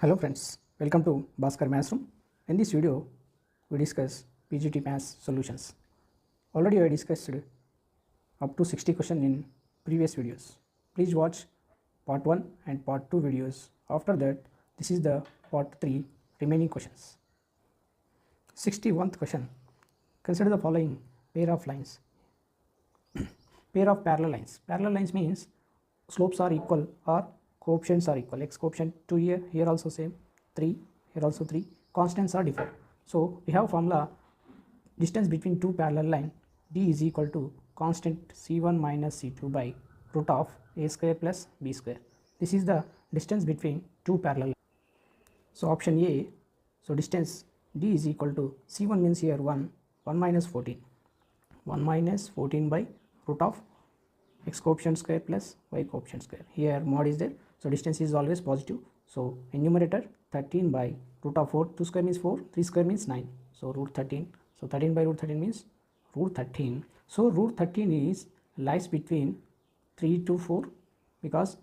Hello friends, welcome to ₛᵤbₛcᵣᵢbₑ. Room. In this video, we discuss PGT maths solutions. Already I discussed up to 60 questions in previous videos. Please watch part 1 and part 2 videos. After that, this is the part 3 remaining questions. 61st question. Consider the following pair of lines. Pair of parallel lines. Parallel lines means slopes are equal or coefficients are equal. X coefficient 2 here also same, 3, here also 3. Constants are different. So we have formula distance between two parallel line d is equal to constant c1 minus c2 by root of a square plus b square. This is the distance between two parallel lines. So option A, so distance d is equal to c1 means here 1 minus 14. 1 minus 14 by root of x coefficient square plus y coefficient square. Here mod is there, so distance is always positive. So in numerator 13 by root of 4, 2 square means 4, 3 square means 9. So root 13. So 13 by root 13 means root 13. So root 13 is lies between 3 to 4 because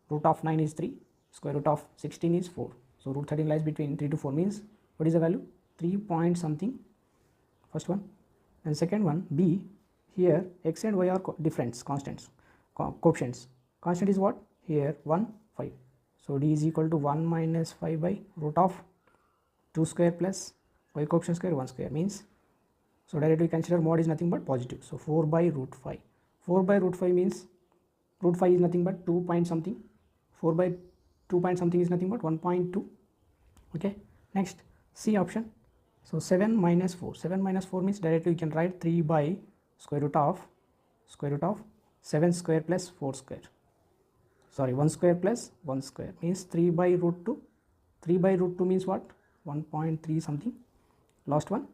root of 9 is 3, square root of 16 is 4. So root 13 lies between 3 to 4 means what is the value? 3 point something. First one. And second one B. Here x and y are different constants, coefficients. Constant is what? Here 1, 5. So d is equal to 1 minus 5 by root of 2 square plus y coefficient square 1 square means, so directly we consider mod is nothing but positive. So 4 by root 5. 4 by root 5 means root 5 is nothing but 2 point something. 4 by 2 point something is nothing but 1.2. Okay. Next C option. So 7 minus 4. 7 minus 4 means directly we can write 3 by square root of 7 square plus 4 square. Sorry, 1 square plus 1 square means 3 by root 2. 3 by root 2 means what? 1.3 something. Last one.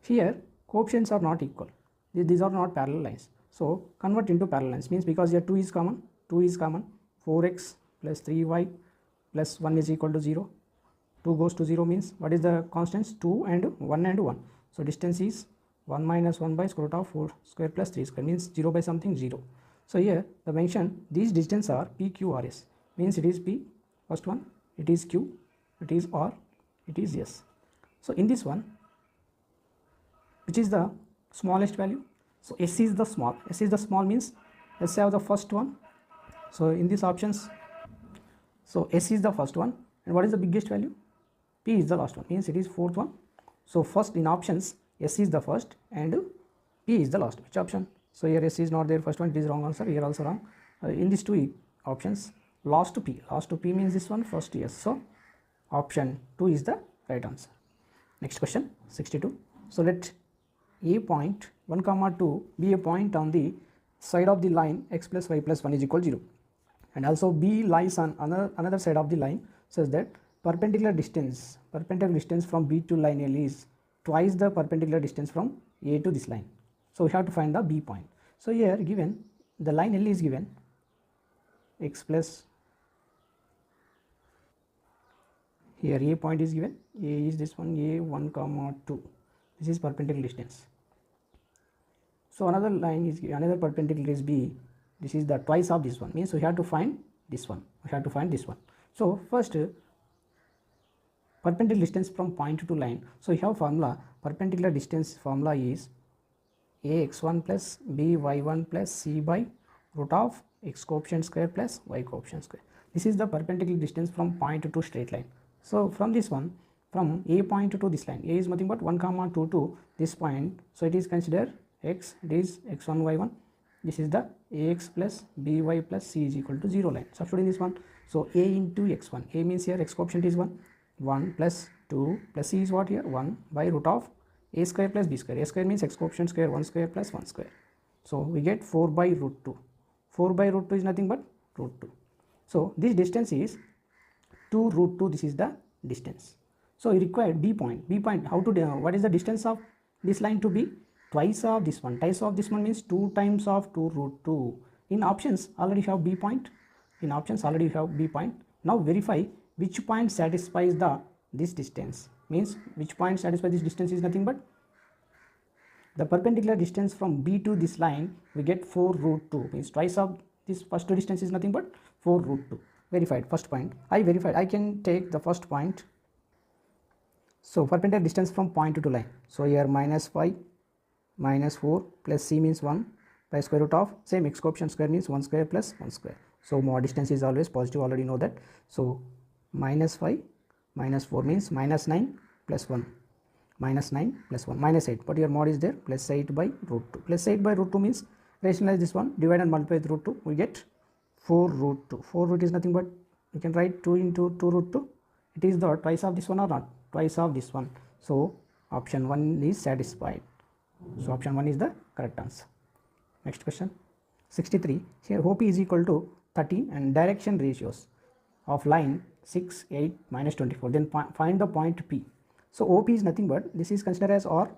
Here coefficients are not equal. These are not parallel lines. So convert into parallel lines means because here 2 is common. 2 is common. 4x plus 3y plus 1 is equal to 0. 2 goes to 0 means what is the constants? 2 and 1 and 1. So distance is 1 minus 1 by square root of 4 square plus 3 square means 0 by something 0. So here the mention these distance are P, Q, R, S means it is P, first one, it is Q, it is R, it is S. So in this one, which is the smallest value? So S is the small. S is the small means let's have the first one. So in these options, so S is the first one, and what is the biggest value? P is the last one means it is fourth one. So first in options S is the first and P is the last. Which option? So here S is not there, first one, it is wrong answer, here also wrong. In these two options, last to P means this one, first yes. So option 2 is the right answer. Next question 62. So let A point 1 comma 2 be a point on the side of the line x plus y plus 1 is equal to 0, and also B lies on another side of the line such that perpendicular distance from B to line L is twice the perpendicular distance from A to this line. So we have to find the B point. So here given the line L is given x plus, here A point is given, A is this one, A 1 comma 2, this is perpendicular distance. So another line is given, another perpendicular is B, this is the twice of this one means we have to find this one, So first perpendicular distance from point to line. So we have formula, perpendicular distance formula is ax1 plus by1 plus c by root of x coefficient square plus y coefficient square. This is the perpendicular distance from point to straight line. So from this one, from A point to this line, A is nothing but 1 comma 2 to this point. So it is considered x, it is x1 y1. This is the ax plus by plus c is equal to 0 line. Substitute in this one. So A into x1, A means here x coefficient is 1 plus 2 plus c is what here? 1 by root of a square plus b square. A square means x coefficient square 1 square plus 1 square. So we get 4 by root 2. 4 by root 2 is nothing but root 2. So this distance is 2 root 2. This is the distance. So we require B point. B point, how to, what is the distance of this line to be? Twice of this one. Twice of this one means 2 times of 2 root 2. In options already have B point. In options already have B point. Now verify which point satisfies this distance. Means which point satisfies this distance is nothing but the perpendicular distance from B to this line, we get 4 root 2 means twice of this first distance is nothing but 4 root 2. verified first point. I verified, I can take the first point. So perpendicular distance from point to line. So here -5 -4 plus c means 1 by square root of same x coefficient square means 1 square plus 1 square. So more distance is always positive, already know that. So -5 -4 means -9 plus 1, -9 plus 1 -8, but your mod is there, plus 8 by root 2. Plus 8 by root 2 means rationalize this one, divide and multiply with root 2, we get 4 root 2. 4 root is nothing but, you can write 2 into 2 root 2. It is the twice of this one or not? Twice of this one. So option 1 is satisfied. So option 1 is the correct answer. Next question 63. Here OP is equal to 13 and direction ratios of line 6, 8, -24. Then find the point P. So OP is nothing but, this is considered as or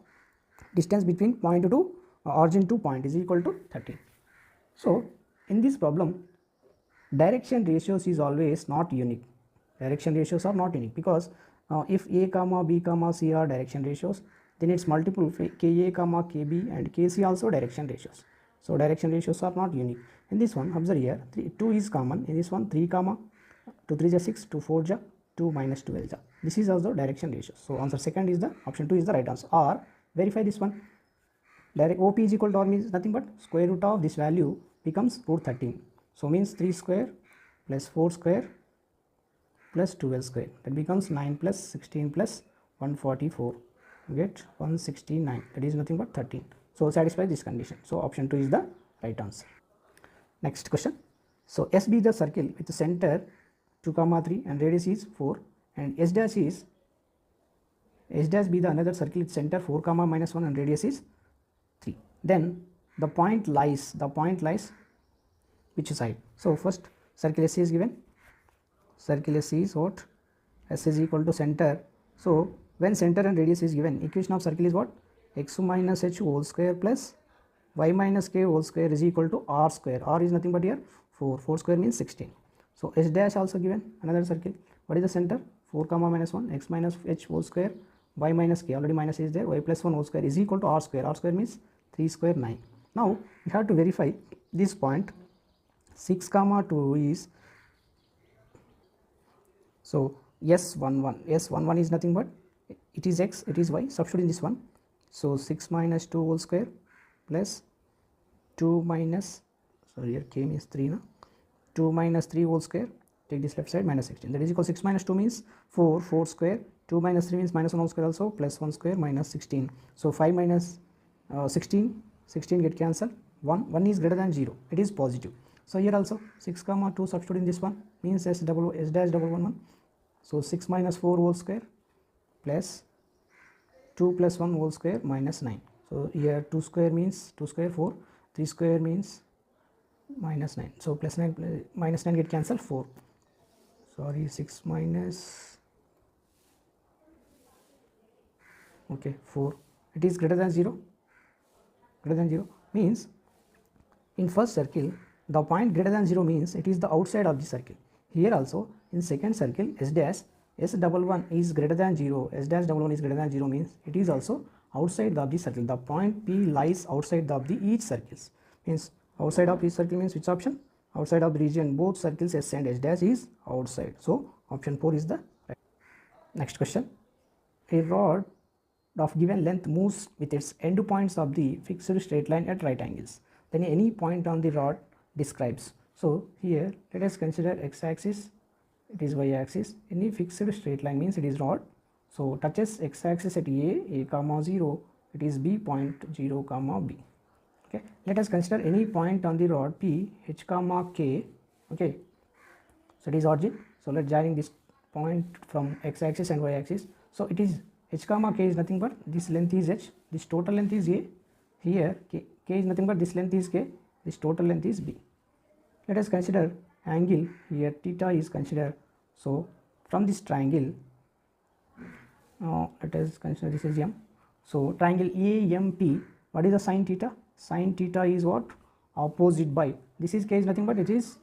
distance between point to origin to point is equal to 13. So in this problem, direction ratios is always not unique. Direction ratios are not unique because if A comma B comma C are direction ratios, then its multiple Ka comma Kb and Kc also direction ratios. So direction ratios are not unique. In this one, observe here, 2 is common. In this one, 3 comma 2 3 is 6, 2 4 is 2 minus 12 is. This is also direction ratios. So answer second is the option 2 is the right answer. Or verify this one. Direct OP is equal to or means nothing but square root of this value becomes root 13. So means 3 square plus 4 square plus 12 square, that becomes 9 plus 16 plus 144, you get 169, that is nothing but 13. So satisfy this condition. So option 2 is the right answer. Next question. So S be the circle with the center 2 comma 3 and radius is 4, and S dash be the another circle with center 4 comma -1 and radius is 3. Then the point lies which side? So first circle S is given. Circle S is what? S is equal to center. So when center and radius is given, equation of circle is what? X minus h whole square plus y minus k whole square is equal to r square. R is nothing but here 4. 4 square means 16. So S dash also given, another circle. What is the center? 4 comma -1, x minus h whole square, y minus k, already minus is there, y plus 1 whole square is equal to r square. R square means 3 square 9. Now we have to verify this point 6 comma 2 is, so S11 is nothing but, it is x, it is y, substitute in this one. So 6 minus 2 whole square plus 2 minus, sorry here k means 3 now, 2 minus 3 whole square, take this left side, minus 16, that is equal to 6 minus 2 means 4, 4 square, 2 minus 3 means -1 whole square also, plus 1 square minus 16. So 5 minus 16, 16 get cancelled, 1 is greater than 0, it is positive. So here also 6 comma 2 substitute in this one means S dash double 1 1. So 6 minus 4 whole square plus 2 plus 1 whole square minus 9. So here 2 square means 2 square 4, 3 square means minus 9. So plus 9 minus 9 get cancelled, 4. Sorry, 6 minus, okay, 4. It is greater than 0. Greater than 0 means in first circle the point greater than 0 means it is the outside of the circle. Here also in second circle S11 is greater than 0, S dash double 1 is greater than 0 means it is also outside of the circle. The point P lies outside of the each circles, means outside of each circle means which option? Outside of the region, both circles S and S dash is outside. So option 4 is the right. Next question. A rod of given length moves with its end points of the fixed straight line at right angles. Then any point on the rod describes. So here let us consider x axis, it is y axis. Any fixed straight line means it is rod. So touches x axis at a comma 0, it is b point 0 comma b. Okay, let us consider any point on the rod P h comma k. Okay, so it is origin. So let's join this point from x axis and y axis. So it is h comma k is nothing but this length is h, this total length is a. Here k is nothing but this length is k, this total length is b. Let us consider angle, here theta is considered. So from this triangle, let us consider this is m. So triangle AMP, what is the sine theta? Sine theta is what? Opposite by, this is k is nothing but it is,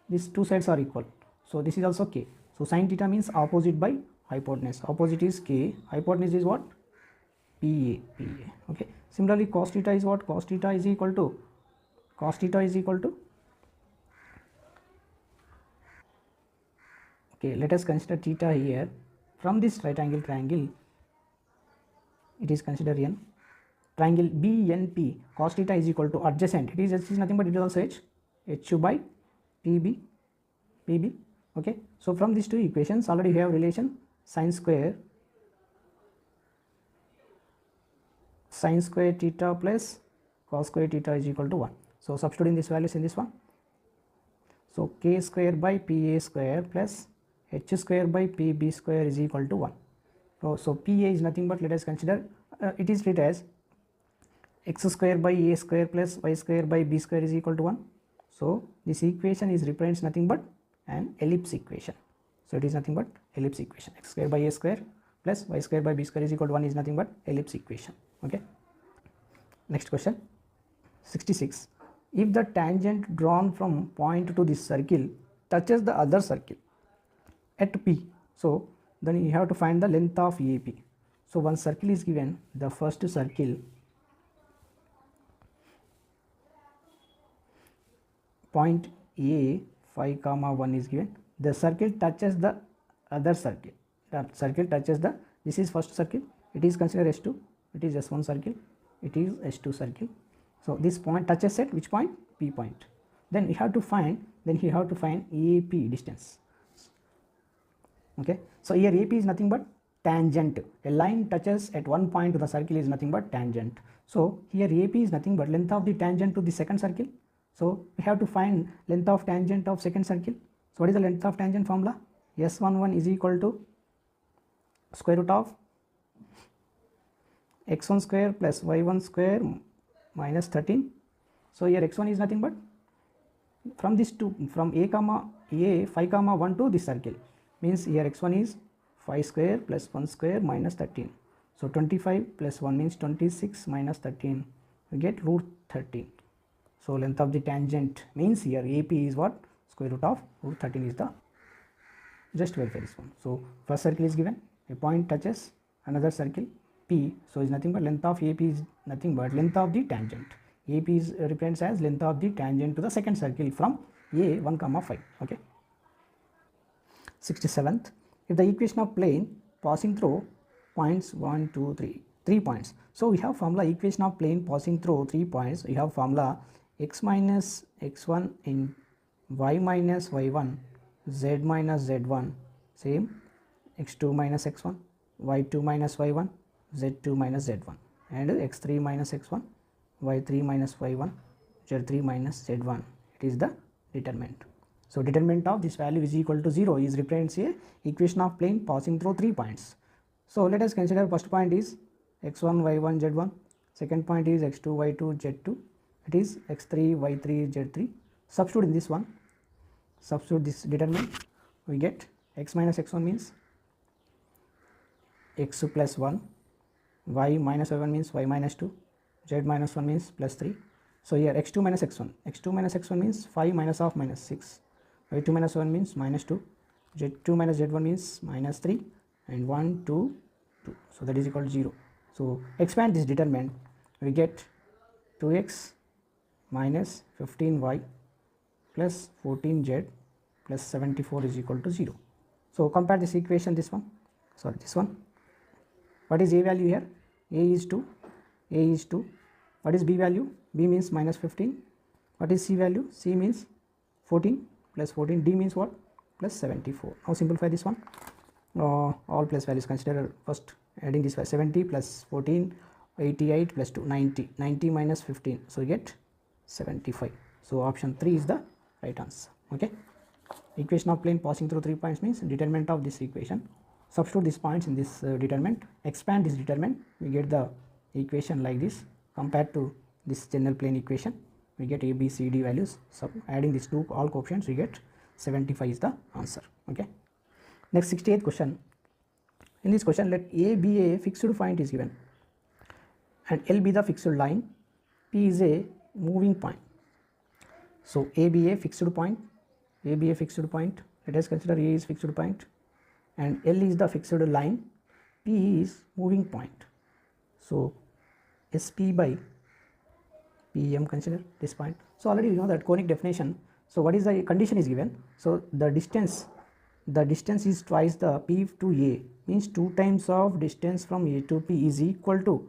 these two sides are equal. So this is also k. So sine theta means opposite by hypotenuse. Opposite is k, hypotenuse is what? PA. Okay. Similarly cos theta is what? Cos theta is equal to Okay, let us consider theta here. From this right angle triangle, it is considered n. Triangle BNP cos theta is equal to adjacent. It is nothing but it is also HU by PB. Okay, so from these two equations already we have relation sin square theta plus cos square theta is equal to 1. So substituting these values in this one. So k square by PA square plus h square by PB square is equal to 1. So PA is nothing but, let us consider, it is written as x square by a square plus y square by b square is equal to 1. So this equation is represents nothing but an ellipse equation. So it is nothing but ellipse equation. X square by a square plus y square by b square is equal to 1 is nothing but ellipse equation. Okay. Next question, 66. If the tangent drawn from point to this circle touches the other circle at P, so then you have to find the length of AP. So one circle is given, the first circle point A 5, 1 is given. The circle touches the other circle. The circle touches the, this is first circle, it is considered S2, it is S1 circle, it is S2 circle. So this point touches at which point? P point. Then you have to find, AP distance. Okay, so here AP is nothing but tangent. A line touches at one point to the circle is nothing but tangent. So here AP is nothing but length of the tangent to the second circle. So we have to find length of tangent of second circle. So what is the length of tangent formula? S11 is equal to square root of x1 square plus y1 square minus 13. So here x1 is nothing but from this two, from a 5, 1 to this circle, means here x1 is 5 square plus 1 square minus 13. So 25 plus 1 means 26 minus 13, we get root 13. So length of the tangent means here AP is what? Square root of root 13 is the, just verify this one. So first circle is given, a point touches another circle P, so is nothing but length of AP is nothing but length of the tangent. AP is represents as length of the tangent to the second circle from A 1, 5. Okay. 67th, if the equation of plane passing through points 1, 2, 3 points. So we have formula equation of plane passing through 3 points. We have formula x minus x1 in y minus y1 z minus z1 same x2 minus x1 y2 minus y1 z2 minus z1 and x3 minus x1 y3 minus y1 z3 minus z1. It is the determinant. So determinant of this value is equal to 0 is represents a equation of plane passing through 3 points. So let us consider first point is x1 y1 z1, second point is x2 y2 z2, it is x3 y3 z3. Substitute in this one, substitute this determinant, we get x minus x1 means x plus 1, y minus y1 means y minus 2, z minus 1 means plus 3. So here x2 minus x1 means 5 minus of minus 6, y2 minus 1 means minus 2, z2 minus z1 means minus 3 and 1 2 2. So that is equal to 0. So expand this determinant, we get 2x minus 15y plus 14z plus 74 is equal to 0. So compare this equation, this one, what is a value here? A is 2, what is b value? B means minus 15. What is c value? C means 14 plus 14, d means what? Plus 74. Now simplify this one, all place values consider. First adding this 70 plus 14, 88 plus 2, 90 minus 15, so you get 75. So option 3 is the right answer. Okay, equation of plane passing through 3 points means determinant of this equation. Substitute these points in this determinant, expand this determinant, we get the equation like this. Compared to this general plane equation, we get a b c d values. So adding these two all coefficients, we get 75 is the answer. Okay, next 68th question. In this question, let a be a fixed point is given and L be the fixed line, P is a moving point. So a be a fixed point, let us consider A is fixed point and L is the fixed line, P is moving point. So SP by PM, consider this point. So already you know that conic definition. So what is the condition is given? So the distance the distance is twice the P to A, means 2 times of distance from A to P is equal to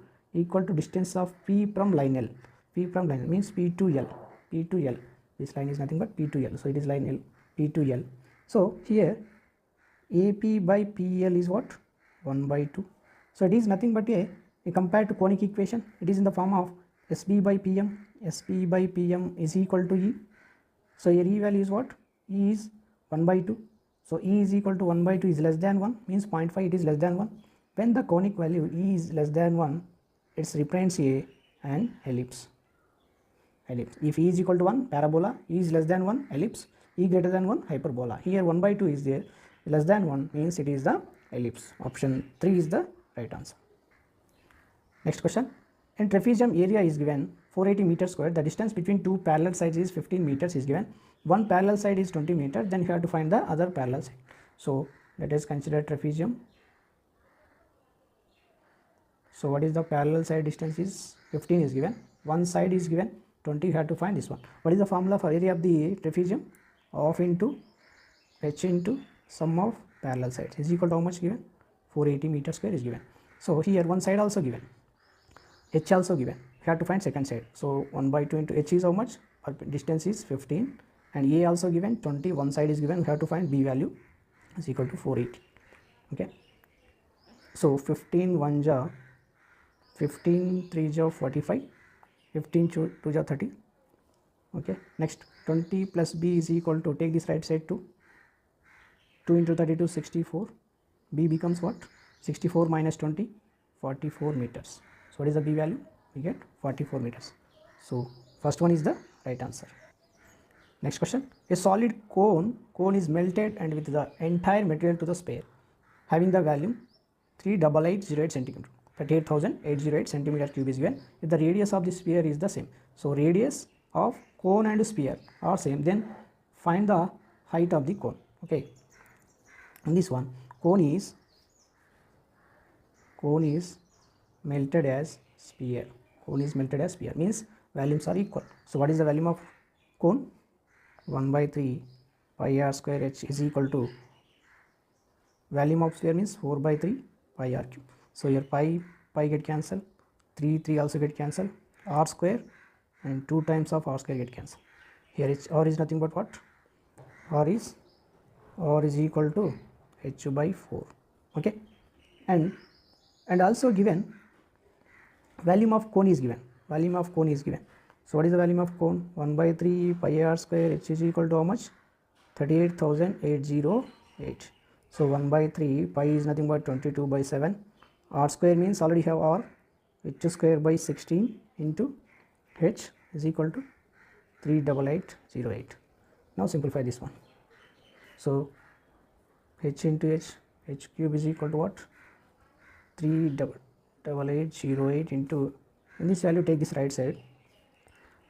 distance of P from line L. P from line L means P to L. P to L. This line is nothing but P to L. So it is line L. P to L. So here AP by PL is what? 1 by 2. So it is nothing but a compared to conic equation, it is in the form of SB by PM. SB by PM is equal to E. So here E value is what? E is 1 by 2. So E is equal to 1 by 2 is less than 1, means 0.5 it is less than 1. When the conic value E is less than 1, it represents an ellipse. If E is equal to 1, parabola, E is less than 1, ellipse, E greater than 1, hyperbola. Here 1 by 2 is there, less than 1 means it is the ellipse. Option 3 is the right answer. Next question. In trapezium area is given 480 meters square. The distance between two parallel sides is 15 meters is given. One parallel side is 20 meters. Then you have to find the other parallel side. So let us consider trapezium. So what is the parallel side distance is 15 is given. One side is given 20. You have to find this one. What is the formula for area of the trapezium? Of into h into sum of parallel sides is equal to how much given? 480 meters square is given. So here one side also given. H also given. You have to find second side. So 1 by 2 into h is how much? Distance is 15 and A also given 20. One side is given. We have to find B value is equal to 480. Okay. So 15 1 ja 15 3 ja 45. 15 2 ja 30. Okay. Next 20 plus B is equal to, take this right side to 2 into 32 64. B becomes what? 64 minus 20 44 meters. So what is the B value? We get 44 meters. So first one is the right answer. Next question. A solid cone is melted and with the entire material to the sphere having the value ₕₚbₛcᵕ centimeter, 38,808 centimeter cube is given. If the radius of the sphere is the same, so radius of cone and sphere are same, then find the height of the cone. Okay. In this one, cone is melted as sphere. Cone is melted as sphere means volumes are equal. So what is the volume of cone? 1 by 3 pi r square h is equal to volume of sphere means 4 by 3 pi r cube. So here pi get cancelled, 3 also get cancelled, r square and 2 times of r square get cancelled. Here r is nothing but what? R is equal to h by 4. Okay. And also given volume of cone is given. Volume of cone is given. So what is the volume of cone? 1 by 3 pi r square h is equal to how much? 38,808. So 1 by 3 pi is nothing but 22 by 7. R square means already have r, h square by 16 into h is equal to 38808. Now simplify this one. So h into h cube is equal to what? 38808 into, in this value take this right side,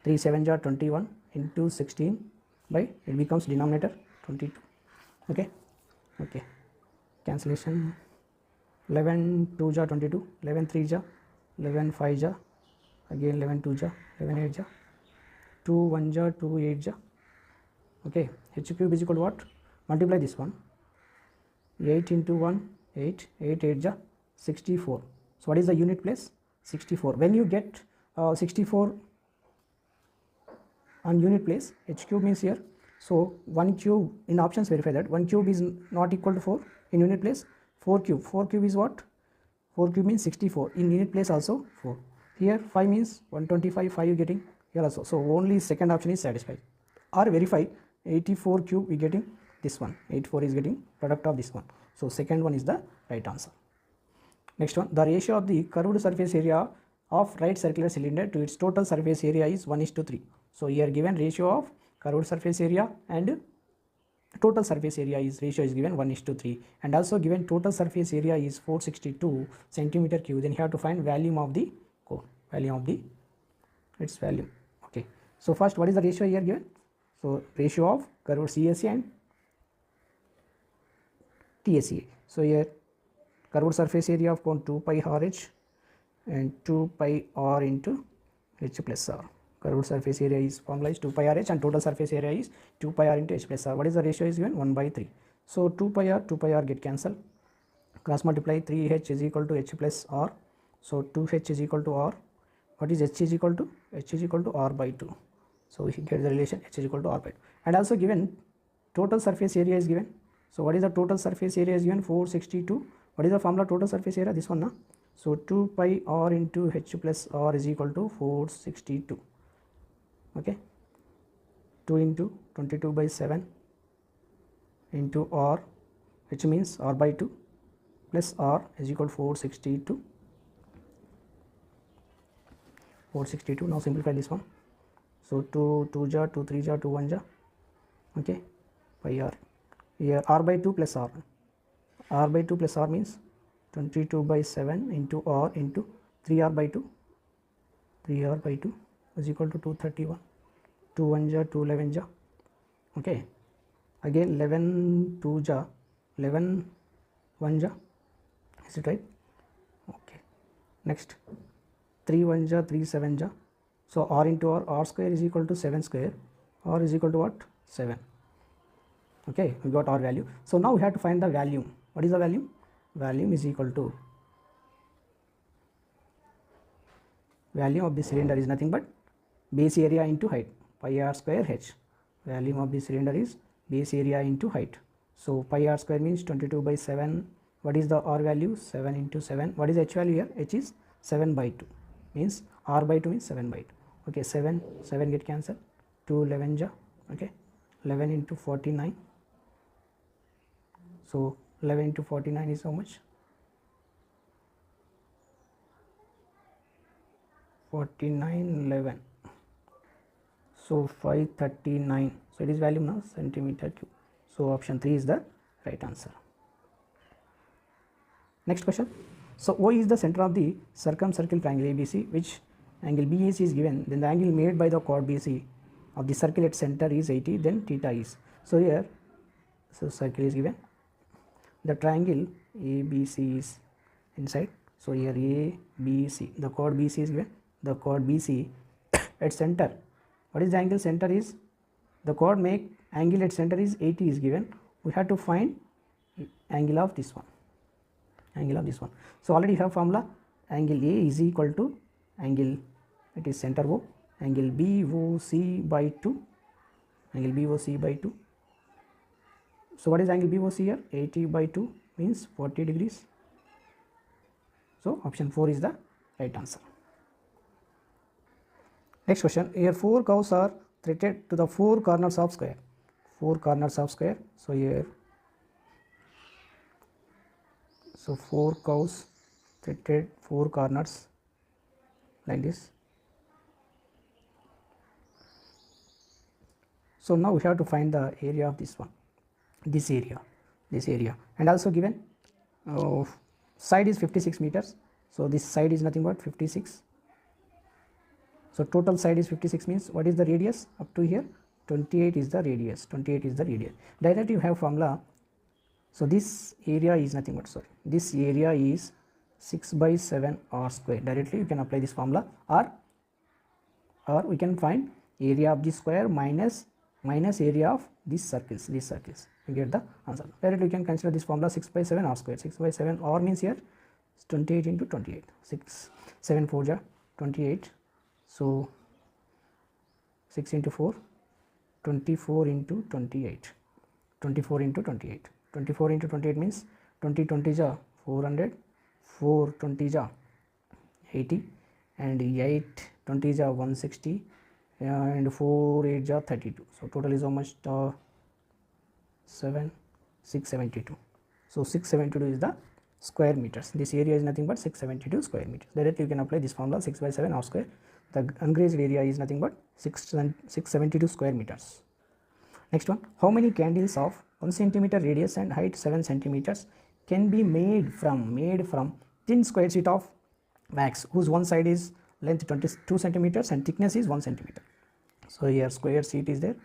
3 7 ja 21 into 16 by, it becomes denominator 22. Okay. Cancellation. 11 2 ja 22, 11 3 ja 11 5 ja, again 11 2 ja 11 8 ja, 2 1 ja 2 8 ja. Okay. H cube is equal to what? Multiply this one. 8 into 1 8, 8 8 ja 64. So what is the unit place? 64. When you get 64 on unit place, h cube means here. So 1 cube, in options verify that 1 cube is not equal to 4 in unit place. 4 cube is what? 4 cube means 64. In unit place also 4. Here 5 means 125, 5 you getting here also. So only second option is satisfied. Or verify 84 cube we getting this one. 84 is getting product of this one. So second one is the right answer. Next one, the ratio of the curved surface area of right circular cylinder to its total surface area is 1:3. So here given ratio of curved surface area and total surface area ratio is given 1:3, and also given total surface area is 462 centimeter cube. Then you have to find volume of the cone, its volume. Okay. So first, what is the ratio here given? So ratio of curved CSA and TSA. So here curved surface area of cone 2 pi RH and 2 pi R into H plus R. Curved surface area is formula is 2 pi RH and total surface area is 2 pi R into H plus R. What is the ratio is given? 1/3. So 2 pi r get cancelled, cross multiply 3h is equal to h plus r. So 2h is equal to r. What is h is equal to? H is equal to r by 2. So we get the relation h is equal to r by 2. And also given total surface area is given. So what is the total surface area is given? 462. What is the formula total surface area? This one, na? So 2 pi r into h plus r is equal to 462. Okay. 2 into 22 by 7 into r, which means r by 2 plus r is equal to 462. 462. Now simplify this one. So 2 ja, 2 3 ja, 2 1 ja. Okay. Pi r. Here r by 2 plus r. R by 2 plus r means 22 by 7 into r into 3r by 2. 3r by 2 is equal to 231. 2 1 ja, 2 11 ja. Okay. Again 11 2 ja, 11 1 ja. Is it right? Okay. Next 3 1 ja, 3 7 ja. So r into r square is equal to 7 square. R is equal to what? 7. Okay, we got r value. So now we have to find the volume. What is the volume? Volume is equal to, volume of the cylinder is nothing but base area into height, pi r square h. Volume of the cylinder is base area into height. So pi r square means 22 by 7. What is the r value? 7 into 7. What is h value here? H is 7 by 2. Means r by 2 means 7 by 2. Okay, 7 get cancelled. 2 11 ja. Okay, 11 into 49. So 11 into 49 is how much? 49 11. So 539. So it is value now centimeter cube. So option 3 is the right answer. Next question. So O is the center of the circumcircle triangle ABC, which angle BAC is given. Then the angle made by the chord BC of the circle at center is 80. Then theta is. So here, so circle is given. The triangle ABC is inside. So here ABC, the chord BC is given. The chord BC at center. What is the angle center is? The chord make angle at center is 80 is given. We have to find angle of this one. Angle of this one. So already have formula. Angle A is equal to angle, it is center O, angle BOC by 2. Angle BOC by 2. So what is angle BOC here? 80 by 2 means 40 degrees. So option 4 is the right answer. Next question. Here 4 curves are threaded to the 4 corners of square. 4 corners of square. So here, so 4 curves threaded 4 corners like this. So now we have to find the area of this one, this area, and also given side is 56 meters. So this side is nothing but 56. So total side is 56 means what is the radius up to here? 28 is the radius. 28 is the radius. Directly you have formula. So this area is nothing but, sorry, this area is 6 by 7 r square. Directly you can apply this formula, or we can find area of the square minus area of these circles. You get the answer. Directly you can consider this formula 6 by 7 r square. 6 by 7 r means here 28 into 28. 6 7 4 ja 28. So 6 into 4, 24 into 28. 24 into 28. 24 into 28 means 20 20 ja 400, 4 20 ja 80, and 8 20 ja 160, and 4 8 ja 32. So total is how much? 672. So 672 is the square meters. This area is nothing but 672 square meters. Directly you can apply this formula 6 by 7 r square. The ungrazed area is nothing but 672 square meters. Next one. How many candles of 1 centimeter radius and height 7 centimeters can be made from thin square sheet of wax whose one side is length 22 centimeters and thickness is 1 centimeter. So here square sheet is there.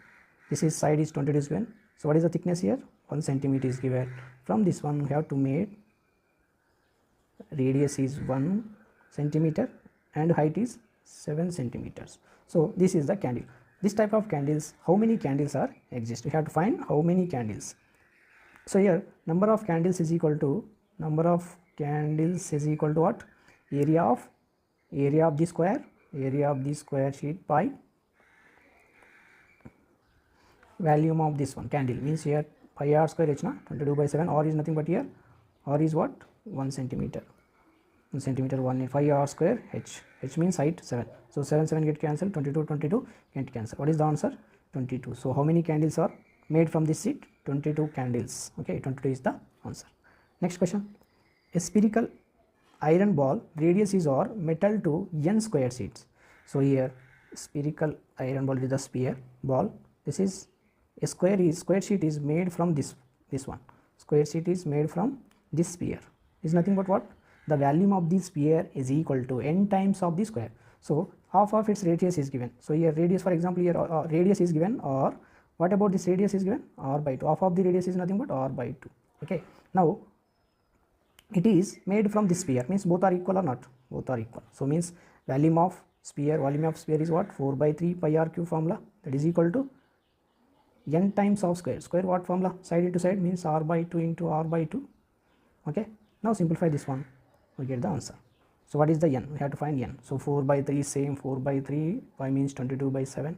This is side is 22 square. So what is the thickness here? 1 centimeter is given. From this one we have to make radius is 1 centimeter and height is 7 centimeters. So this is the candle. This type of candles, how many candles are exist? We have to find how many candles. So here number of candles is equal to what? Area of the square sheet by volume of this one candle, means here pi r square h na 22/7. R is nothing but here r is what? 1 centimeter. 1 centimeter 1 5 r square h means height 7. So 7 get cancelled, 22 get cancelled. What is the answer? 22. So how many candles are made from this sheet? 22 candles. Okay, 22 is the answer. Next question. A spherical iron ball radius is or metal to n square sheets. So here spherical iron ball is the sphere ball. This is a square sheet is made from this one. Square sheet is made from this sphere. Is nothing but what? The volume of the sphere is equal to n times of the square. So half of its radius is given. So here radius, for example, here radius is given, or what about this radius is given? R by 2. Half of the radius is nothing but R by 2. Okay. Now it is made from this sphere, means both are equal or not? Both are equal. So means volume of sphere is what? 4/3 pi r cube formula, that is equal to n times of square. Square what formula? Side into side means r by 2 into r by 2. Okay. Now simplify this one, we get the answer. So what is the n? We have to find n. So 4/3 is same, 4/3 pi means 22/7.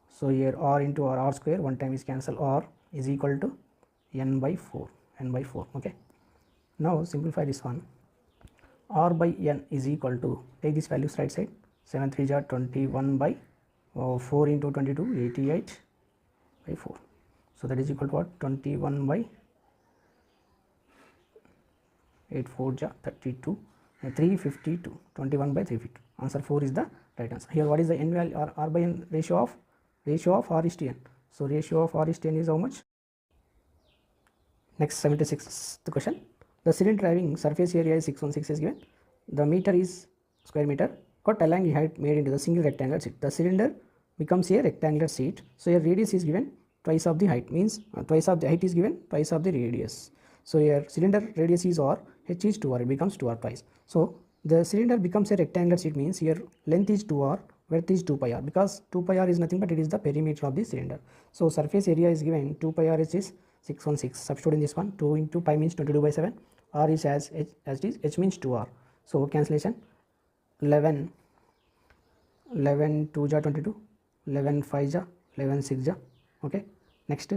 So here r into r square, one time is cancel, r is equal to n by 4. Okay. Now simplify this one. R by n is equal to, take this values right side, 7 3 are 21 by 4 into 22, 88 by 4. So that is equal to what? 21 by 8 4 ja 32, 352, 21 by 352. Answer 4 is the right answer. Here what is the n value, or r by n ratio of r is to n. So ratio of r is to n is how much? Next 76th question. The cylinder having surface area is 616 is given. The meter is square meter. Cut along the height made into the single rectangular sheet. The cylinder becomes a rectangular sheet. So your radius is given twice of the height, means twice of the height is given, twice of the radius. So your cylinder radius is r, h is 2r, it becomes 2r twice. So the cylinder becomes a rectangular sheet, means here length is 2r, width is 2 pi r, because 2 pi r is nothing but it is the perimeter of the cylinder. So surface area is given 2 pi r is 616. Substitute in this one, 2 into pi means 22/7. R is as it is, h means 2r. So cancellation, 11 2 ja 22, 11 5 ja 11 6 ja. Okay. Next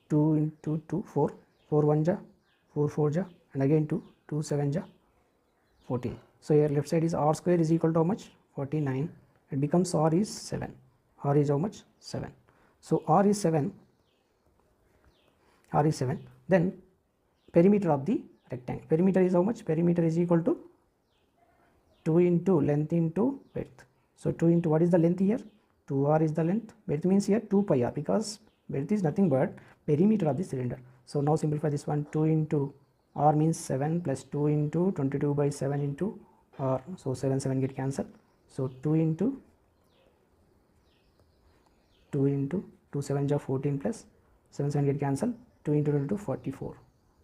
2 into 2 4, 4 1 ja 4 4 ja, and again 2 2 7 ja 14. So here left side is r square is equal to how much? 49. It becomes r is 7. R is how much? 7. So r is 7. Then perimeter of the rectangle. Perimeter is how much? Perimeter is equal to 2 into length into width. So 2 into, what is the length here? 2r is the length. Width means here 2 pi r, because width is nothing but perimeter of the cylinder. So now simplify this one. 2 into r means 7 plus 2 into 22/7 into r. So 7 get cancelled. So 2 into 2 7 ja 14 plus 7 get cancelled. 2 into 22 44.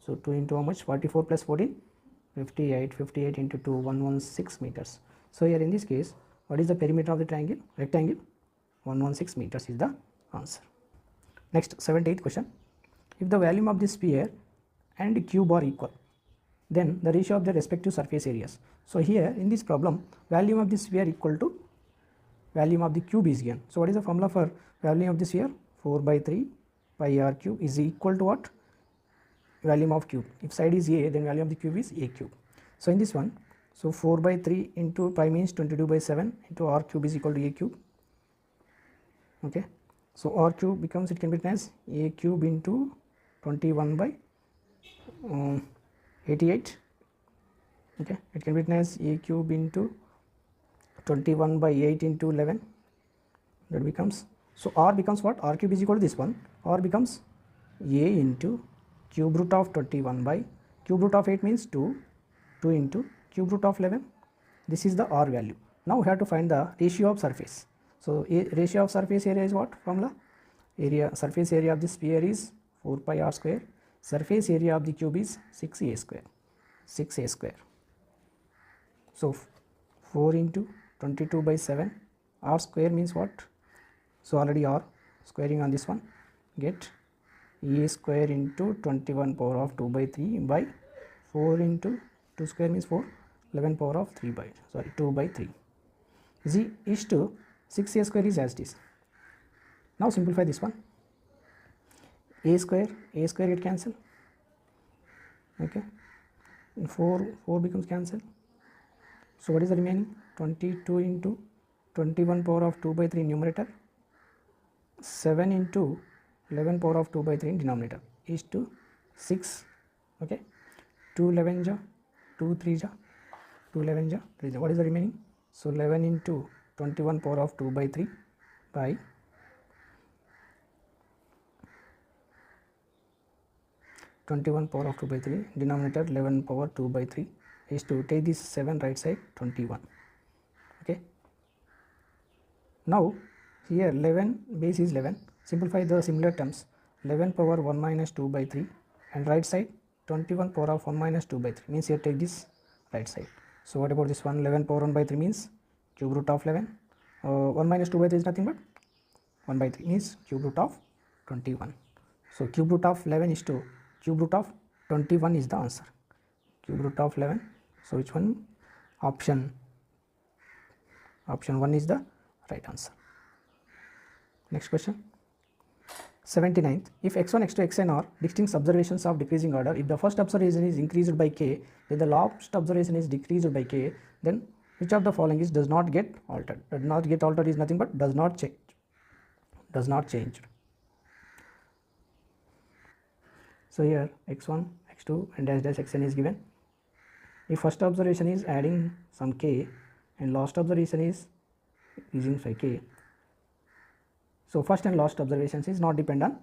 So 2 into how much? 44 plus 14, 58 into 2, 116 meters. So here in this case, what is the perimeter of the rectangle? 116 meters is the answer. Next 78th question. If the volume of the sphere and cube are equal, then the ratio of their respective surface areas. So here in this problem, volume of the sphere equal to volume of the cube is given. So what is the formula for volume of the sphere? 4/3 pi r cube is equal to what? Volume of cube. If side is a, then volume of the cube is a cube. So in this one, so 4/3 into pi means 22/7 into r cube is equal to a cube. Okay. So r cube becomes, it can be written as a cube into 21/88. Okay. It can be written as a cube into 21/8 into 11. That becomes, so r becomes what? R cube is equal to this one. R becomes a into cube root of 21 by cube root of 8 means 2 into cube root of 11. This is the r value. Now we have to find the ratio of surface. So ratio of surface area is what? Formula, surface area of the sphere is 4 pi r square. Surface area of the cube is 6a square. So 4 into 22/7. R square means what? So already r squaring on this one, get a square into 21 power of 2 by 3 by 4 into 2 square means 4, 11 power of 2 by 3 z is to 6a square is as it is. Now simplify this one. A square get cancel, okay, 4 becomes cancel. So what is the remaining? 22 into 21 power of 2 by 3 numerator, 7 into 11 power of 2 by 3 in denominator is to 6, okay, 2 11 ja, 2 3 ja, 2 11 ja, 3 ja. What is the remaining? So 11 into 21 power of 2 by 3 by 21 power of 2 by 3, denominator 11 power 2 by 3 is to take this 7 right side 21, okay. Now here 11 base is 11, simplify the similar terms, 11 power 1 minus 2 by 3 and right side 21 power of 1 minus 2 by 3 means here take this right side. So what about this one? 11 power 1 by 3 means cube root of 11, 1 minus 2 by 3 is nothing but 1 by 3 means cube root of 21. So cube root of 11 is to cube root of 21 is the answer, cube root of 11. So which one? Option 1 is the right answer. Next question. 79th. If x1, x2, xn are distinct observations of decreasing order, if the first observation is increased by k, then the last observation is decreased by k, then which of the following is does not get altered? Does not get altered is nothing but does not change. Does not change. So here x1, x2 and dash dash xn is given. If first observation is adding some k and last observation is using 5k, so first and last observations is not depend on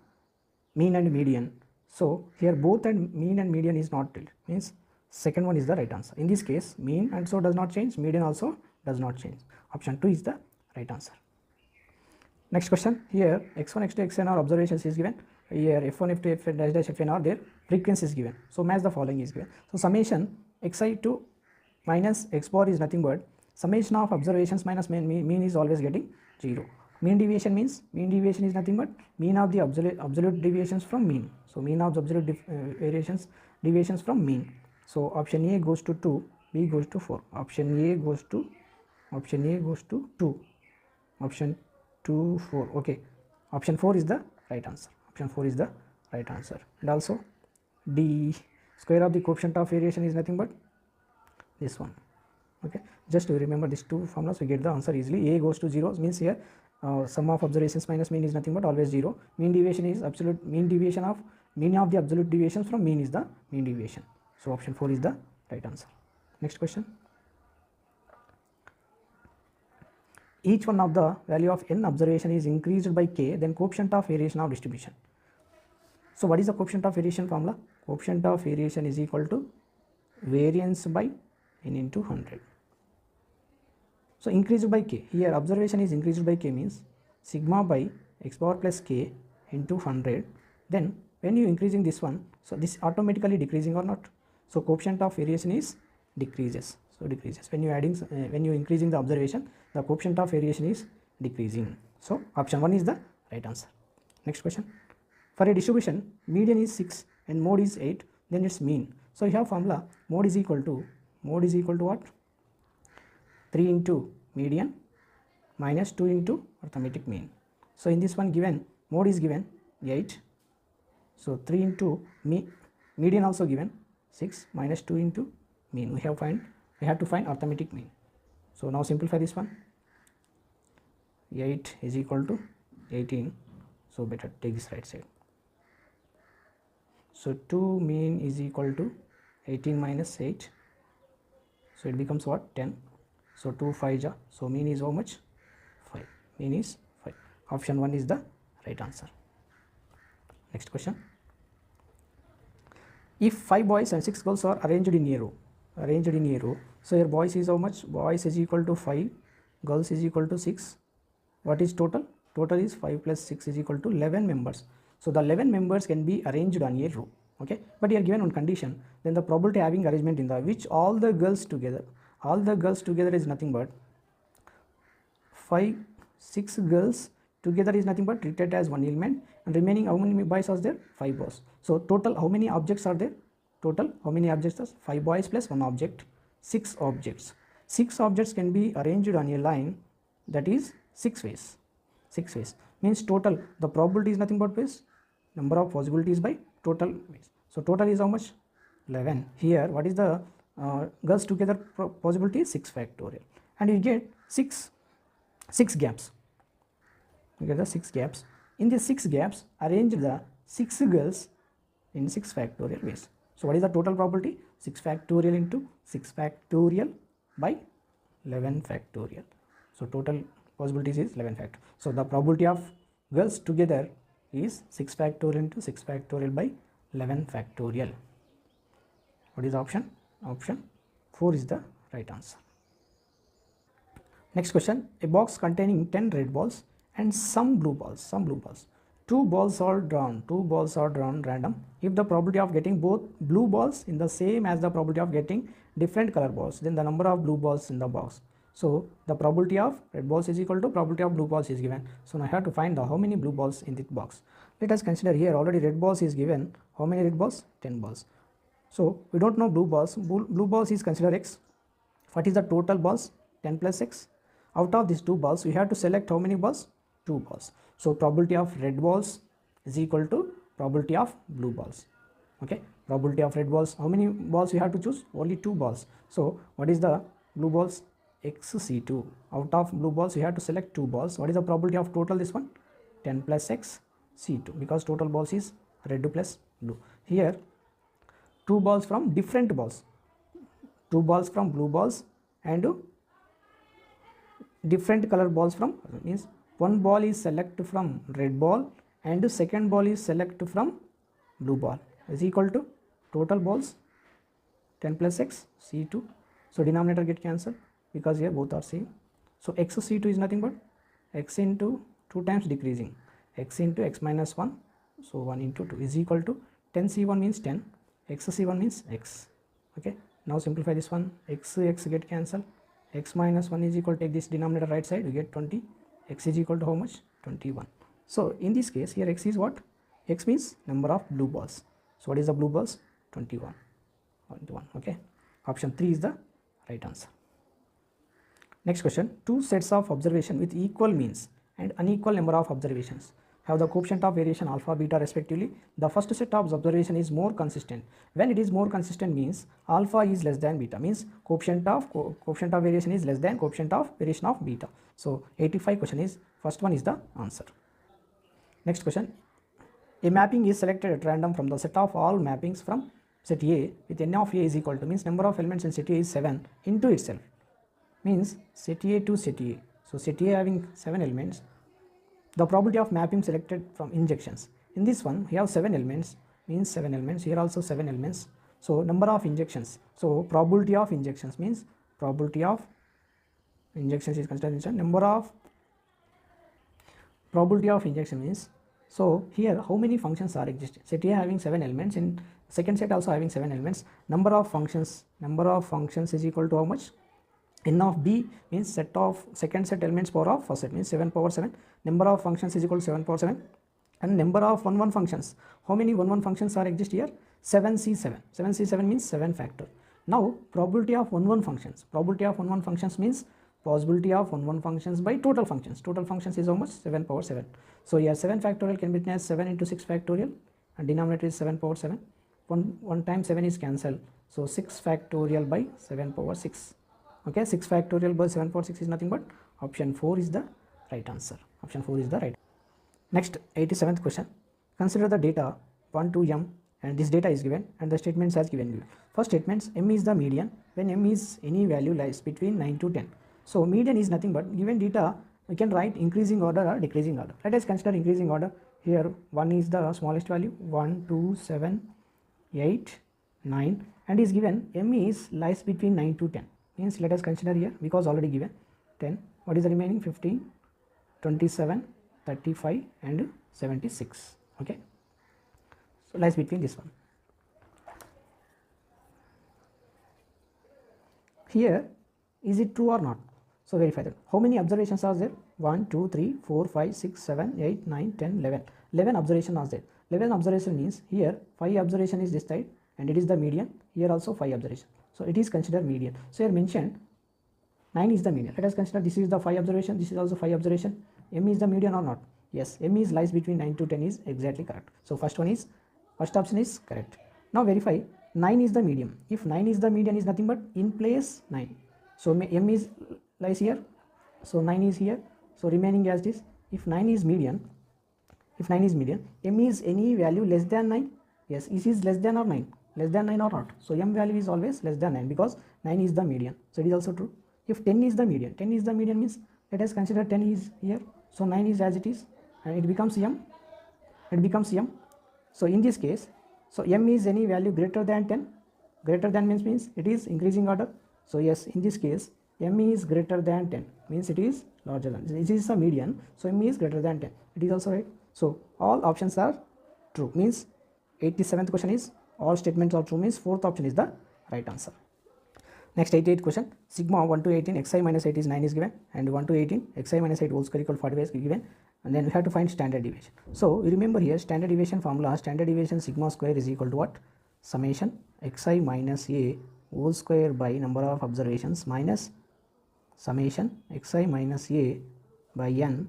mean and median. So here both and mean and median is not tilled, means second one is the right answer. In this case mean and so does not change, median also does not change. Option 2 is the right answer. Next question. Here x1, x2, xn are observations is given. Here f1, f2, fn dash dash fn are their frequency is given. So match the following is given. So summation xi to minus x bar is nothing but summation of observations minus mean is always getting 0. Mean deviation means mean deviation is nothing but mean of the absolute deviations from mean. So mean of absolute deviations from mean. So option A goes to 2, B goes to 4. Option A goes to 2, option 2 4, okay. Option 4 is the right answer. Option 4 is the right answer. And also D square of the coefficient of variation is nothing but this one, okay. Just to remember these two formulas, we get the answer easily. A goes to 0 means here sum of observations minus mean is nothing but always 0. Mean deviation is absolute mean deviation of mean of the absolute deviations from mean is the mean deviation. So option 4 is the right answer. Next question. Each one of the value of n observation is increased by k, then coefficient of variation of distribution. So what is the coefficient of variation formula? Coefficient of variation is equal to variance by n into 100. So increased by k, here observation is increased by k means sigma by x bar plus k into 100. Then when you increasing this one, so this automatically decreasing or not? So coefficient of variation is decreases. So decreases when you adding when you increasing the observation, the coefficient of variation is decreasing. So option 1 is the right answer. Next question. For a distribution, median is 6 and mode is 8, then its mean. So you have formula mode is equal to what? 3 into median minus 2 into arithmetic mean. So in this one given mode is given 8. So 3 into median also given 6 minus 2 into mean. We have to find arithmetic mean. So now simplify this one. 8 is equal to 18. So better take this right side. So 2 mean is equal to 18 minus 8. So it becomes what? 10. So 2 5 ja. So mean is how much? 5. Mean is 5. Option 1 is the right answer. Next question. If 5 boys and 6 girls are arranged in a row, so your boys is how much? Boys is equal to 5, girls is equal to 6. What is total? Total is 5 plus 6 is equal to 11 members. So the 11 members can be arranged on a row, okay. But here given one condition, then the probability having arrangement in the which all the girls together is nothing but 5 6 girls together is nothing but treated as one element, and remaining how many boys are there? 5 boys. So total how many objects are there? Total how many objects are 5 boys plus 1 object, 6 objects. 6 objects can be arranged on a line, that is 6 ways. 6 ways means total the probability is nothing but ways, number of possibilities by total ways. So total is how much? 11. Here what is the girls together possibility is 6 factorial, and you get 6 gaps. You get the 6 gaps. In these 6 gaps, arrange the 6 girls in 6 factorial ways. So what is the total probability? 6 factorial into 6 factorial by 11 factorial. So total possibilities is 11 factorial. So the probability of girls together is 6 factorial into 6 factorial by 11 factorial. What is the option? Option 4 is the right answer. Next question, a box containing 10 red balls and some blue balls. 2 balls are drawn random. If the probability of getting both blue balls in the same as the probability of getting different color balls, then the number of blue balls in the box. So the probability of red balls is equal to probability of blue balls is given. So now I have to find the how many blue balls in this box. Let us consider here already red balls is given. How many red balls? 10 balls. So we don't know blue balls. Blue balls is considered x. What is the total balls? 10 plus x. Out of these 2 balls, we have to select how many balls? 2 balls. So probability of red balls is equal to probability of blue balls. Okay, probability of red balls, how many balls we have to choose? Only 2 balls. So what is the blue balls? xc2. Out of blue balls, we have to select 2 balls. What is the probability of total this one? 10 plus x c2, because total balls is red plus blue. Here 2 balls from different balls, 2 balls from blue balls and different color balls from, means one ball is select from red ball and second ball is select from blue ball, is equal to total balls 10 plus x c2. So denominator get cancelled because here both are same. So x c2 is nothing but x into 2 times decreasing, x into x minus 1, so 1 into 2 is equal to 10 c1 means 10, x c1 means x. Okay, now simplify this one, x get cancelled, x minus 1 is equal to, take this denominator right side, we get 20, x is equal to how much? 21. So in this case here x is what? X means number of blue balls. So what is the blue balls? 21. Okay, option 3 is the right answer. Next question, 2 sets of observation with equal means and unequal number of observations have the coefficient of variation alpha beta respectively. The first set of observation is more consistent. When it is more consistent means alpha is less than beta, means coefficient of variation is less than coefficient of variation of beta. So 85 question is, first one is the answer. Next question, a mapping is selected at random from the set of all mappings from set A with n of A is equal to, means number of elements in set A is 7 into itself, means set A to set A. So set A having 7 elements, the probability of mapping selected from injections. In this one, we have 7 elements, means 7 elements, here also 7 elements. So number of injections. So probability of injections means probability of injections is considered number of probability of injection means. So here how many functions are existing? Set A having 7 elements, in second set also having 7 elements. Number of functions is equal to how much? N of B means set of second set elements power of first set, means 7 power 7. Number of functions is equal to 7 power 7, and number of 1 functions. How many 1 functions are exist here? 7c7. 7c7 means 7 factor. Now probability of 1 functions. Probability of 1 functions means possibility of 1 functions by total functions. Total functions is how much? 7 power 7. So here 7 factorial can be written as 7 into 6 factorial, and denominator is 7 power 7. 1 time 7 is cancelled. So 6 factorial by 7 power 6. Okay, 6 factorial by 7 power 6 is nothing but option 4 is the right answer. Option 4 is the right. Next, 87th question. Consider the data 1 to m, and this data is given and the statements as given below. First statements, m is the median when m is any value lies between 9 to 10. So median is nothing but given data, we can write increasing order or decreasing order. Let us consider increasing order. Here 1 is the smallest value, 1, 2, 7, 8, 9, and is given m is lies between 9 to 10. Means let us consider here, because already given 10, what is the remaining? 15, 27, 35 and 76. Okay, so lies between this one. Here is it true or not? So verify that. How many observations are there? 1, 2, 3, 4, 5, 6, 7, 8, 9, 10, 11. 11 observation was there. 11 observation means here 5 observation is this side and it is the median. Here also 5 observation. So it is considered median. So here mentioned 9 is the median. Let us consider this is the 5 observation. This is also 5 observation. M is the median or not? Yes, M is lies between 9 to 10 is exactly correct. So first option is correct. Now verify 9 is the median. If 9 is the median is nothing but in place 9. So M is lies here. So 9 is here. So remaining as this. If 9 is median, M is any value less than 9. Yes, it is less than or 9. Less than 9 or not. So M value is always less than 9 because 9 is the median. So it is also true. If 10 is the median, means let us consider 10 is here. So 9 is as it is and it becomes M. So in this case, so M is any value greater than 10. Greater than means it is increasing order. So yes, in this case, M is greater than 10 means it is larger than. This is a median. So M is greater than 10. It is also right. So all options are true. Means 87th question is all statements are true means fourth option is the right answer. Next 88 question. Sigma 1 to 18 xi minus 8 is 9 is given and 1 to 18 xi minus 8 whole square equal 45 is given, and then we have to find standard deviation. So you remember here standard deviation formula, standard deviation sigma square is equal to what? Summation xi minus a whole square by number of observations minus summation xi minus a by n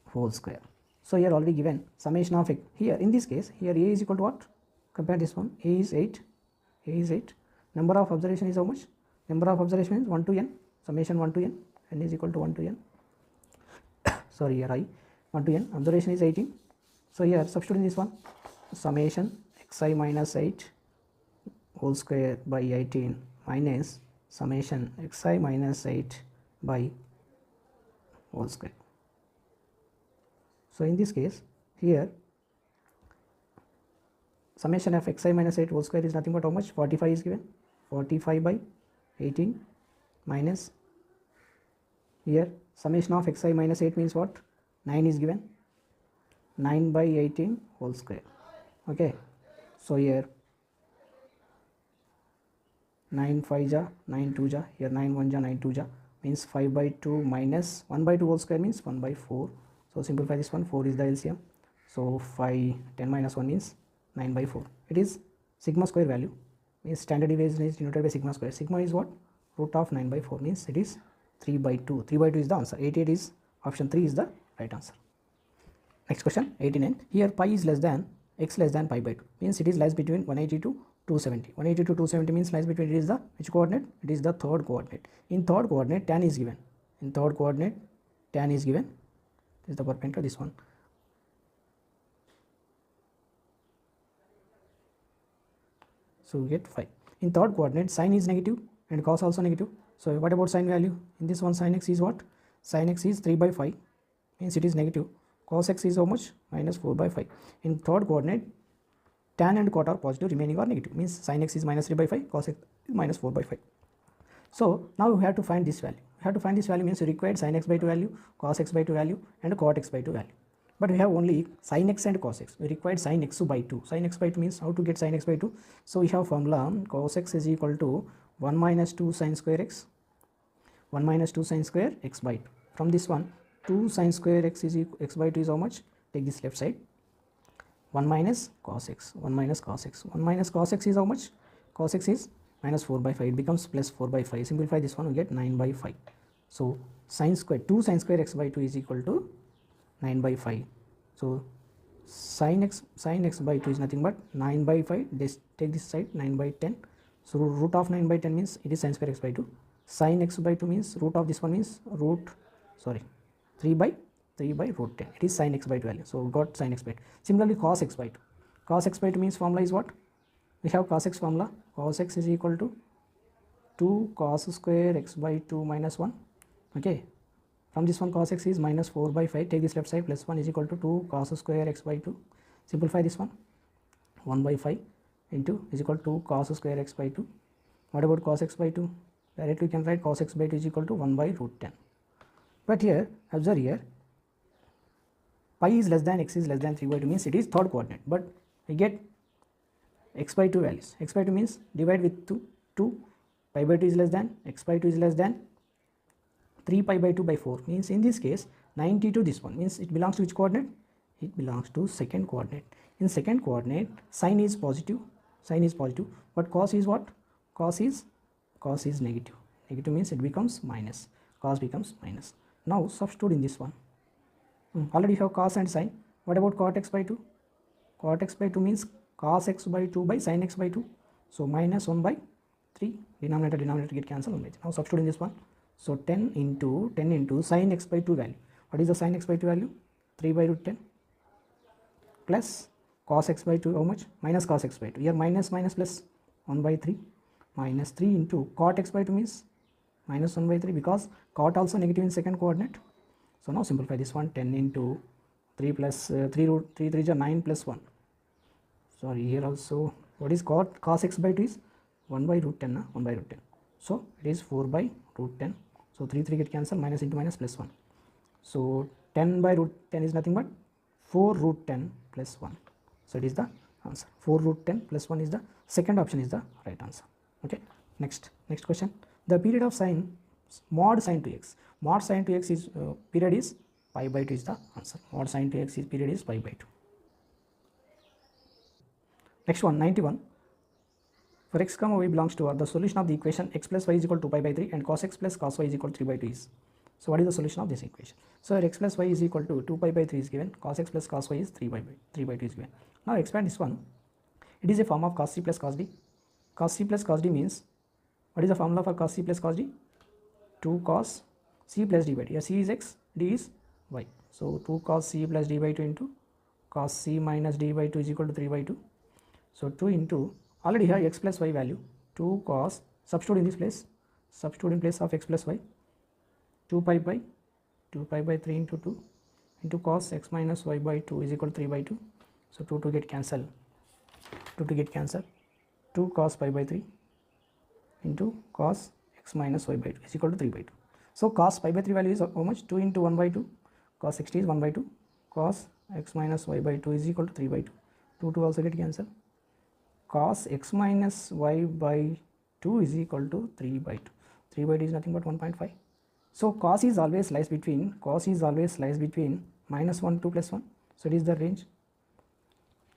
whole square. So here already given summation of here in this case here a is equal to what? Compare this one. A is 8. Number of observation is how much? Number of observation is 1 to n. Summation 1 to n. N is equal to 1 to n. Sorry, here I 1 to n. Observation is 18. So here substitute in this one. Summation xi minus 8 whole square by 18 minus summation xi minus 8 by whole square. So in this case here summation of xi minus 8 whole square is nothing but how much? 45 is given. 45 by 18 minus here summation of xi minus 8 means what? 9 is given. 9 by 18 whole square. Okay. So here 9 5 ja, 9 2 ja, here 9 1 ja, 9 2 ja means 5 by 2 minus 1 by 2 whole square means 1 by 4. So simplify this one. 4 is the LCM. So 5 10 minus 1 means 9 by 4. It is sigma square value means standard deviation is denoted by sigma square. Sigma is what? Root of 9 by 4 means it is 3 by 2. 3 by 2 is the answer. 88 is option 3 is the right answer. Next question 89. Here pi is less than x less than pi by 2 means it is lies between 180 to 270. 180 to 270 means lies between, it is the which coordinate? It is the third coordinate. In third coordinate tan is given. This is the perpendicular, this one. So we get 5. In third coordinate sine is negative and cos also negative. So what about sine value? In this one sine x is what? Sine x is 3 by 5 means it is negative. Cos x is how much? Minus 4 by 5. In third coordinate tan and cot are positive, remaining are negative means sine x is minus 3 by 5, cos x is minus 4 by 5. So now we have to find this value. Means we required sine x by 2 value, cos x by 2 value and cot x by 2 value. But we have only sin x and cos x. We required sin x by 2. Sin x by 2 means how to get sin x by 2? So we have formula cos x is equal to 1 minus 2 sin square x. 1 minus 2 sin square x by 2. From this one 2 sin square x is equal, x by 2 is how much? Take this left side. 1 minus cos x. 1 minus cos x. 1 minus cos x is how much? Cos x is minus 4 by 5. It becomes plus 4 by 5. Simplify this one, we get 9 by 5. So sin square 2 sin square x by 2 is equal to 9 by 5. So sin x by 2 is nothing but 9 by 5. This take this side 9 by 10. So root of 9 by 10 means it is sin square x by 2. Sin x by 2 means root of this one means 3 by root 10. It is sin x by 2 value. So got sin x by 2. Similarly cos x by 2. Cos x by 2 means formula is what? We have cos x formula. Cos x is equal to 2 cos square x by 2 minus 1. Okay. From this one cos x is minus 4 by 5. Take this left side plus 1 is equal to 2 cos square x by 2. Simplify this one. 1 by 5 into is equal to 2 cos square x by 2. What about cos x by 2? Directly we can write cos x by 2 is equal to 1 by root 10. But here observe here pi is less than x is less than 3 by 2 means it is third coordinate. But we get x by 2 values. X by 2 means divide with 2. Pi by 2 is less than, x by 2 is less than 3 pi by 2 by 4 means in this case 90 to this one means it belongs to which coordinate? It belongs to second coordinate. In second coordinate sign is positive, but cos is what? Cos is negative. Negative means it becomes minus, cos becomes minus. Now substitute in this one. Already have cos and sin. What about cot x by 2? Cot x by 2 means cos x by 2 by sin x by 2. So minus 1 by 3. Denominator get cancelled. 1 by 3. Now substitute in this one. So 10 into sin x by 2 value. What is the sin x by 2 value? 3 by root 10 plus cos x by 2 how much? Minus cos x by 2. Here minus plus 1 by 3 minus 3 into cot x by 2 means minus 1 by 3 because cot also negative in second coordinate. So now simplify this one. 10 into 3 plus 3 root 3 3 is 9 plus 1. Sorry, here also what is cos x by 2 is 1 by root 10, 1 by root 10. So it is 4 by root 10. So 3 get cancelled, minus into minus plus 1. So 10 by root 10 is nothing but 4 root 10 plus 1. So it is the answer. 4 root 10 plus 1 is the second option is the right answer. Okay. Next question. The period of sin mod sin 2x. Mod sin 2x is period is pi by 2 is the answer. Mod sin 2x is period is pi by 2. Next one, 91. For x comma y belongs to R, the solution of the equation x plus y is equal to 2 pi by 3 and cos x plus cos y is equal to 3 by 2 is. So what is the solution of this equation? So x plus y is equal to 2 pi by 3 is given, cos x plus cos y is 3 by 2 is given. Now expand this one. It is a form of cos c plus cos d. Cos c plus cos d means, what is the formula for cos c plus cos d? 2 cos c plus d by 2. Here c is x, d is y. So 2 cos c plus d by 2 into cos c minus d by 2 is equal to 3 by 2. So 2 into, already here x plus y value, 2 cos, substitute in this place, substitute in place of x plus y, 2 pi by 3 into 2 into cos x minus y by 2 is equal to 3 by 2. So 2 get cancelled, 2 get cancelled, 2 cos pi by 3 into cos x minus y by 2 is equal to 3 by 2. So cos pi by 3 value is how much? 2 into 1 by 2, cos 60 is 1 by 2, cos x minus y by 2 is equal to 3 by 2. 2 also get cancelled. Cos x minus y by 2 is equal to 3 by 2. 3 by 2 is nothing but 1.5. So cos is always lies between minus 1 to plus 1. So it is the range.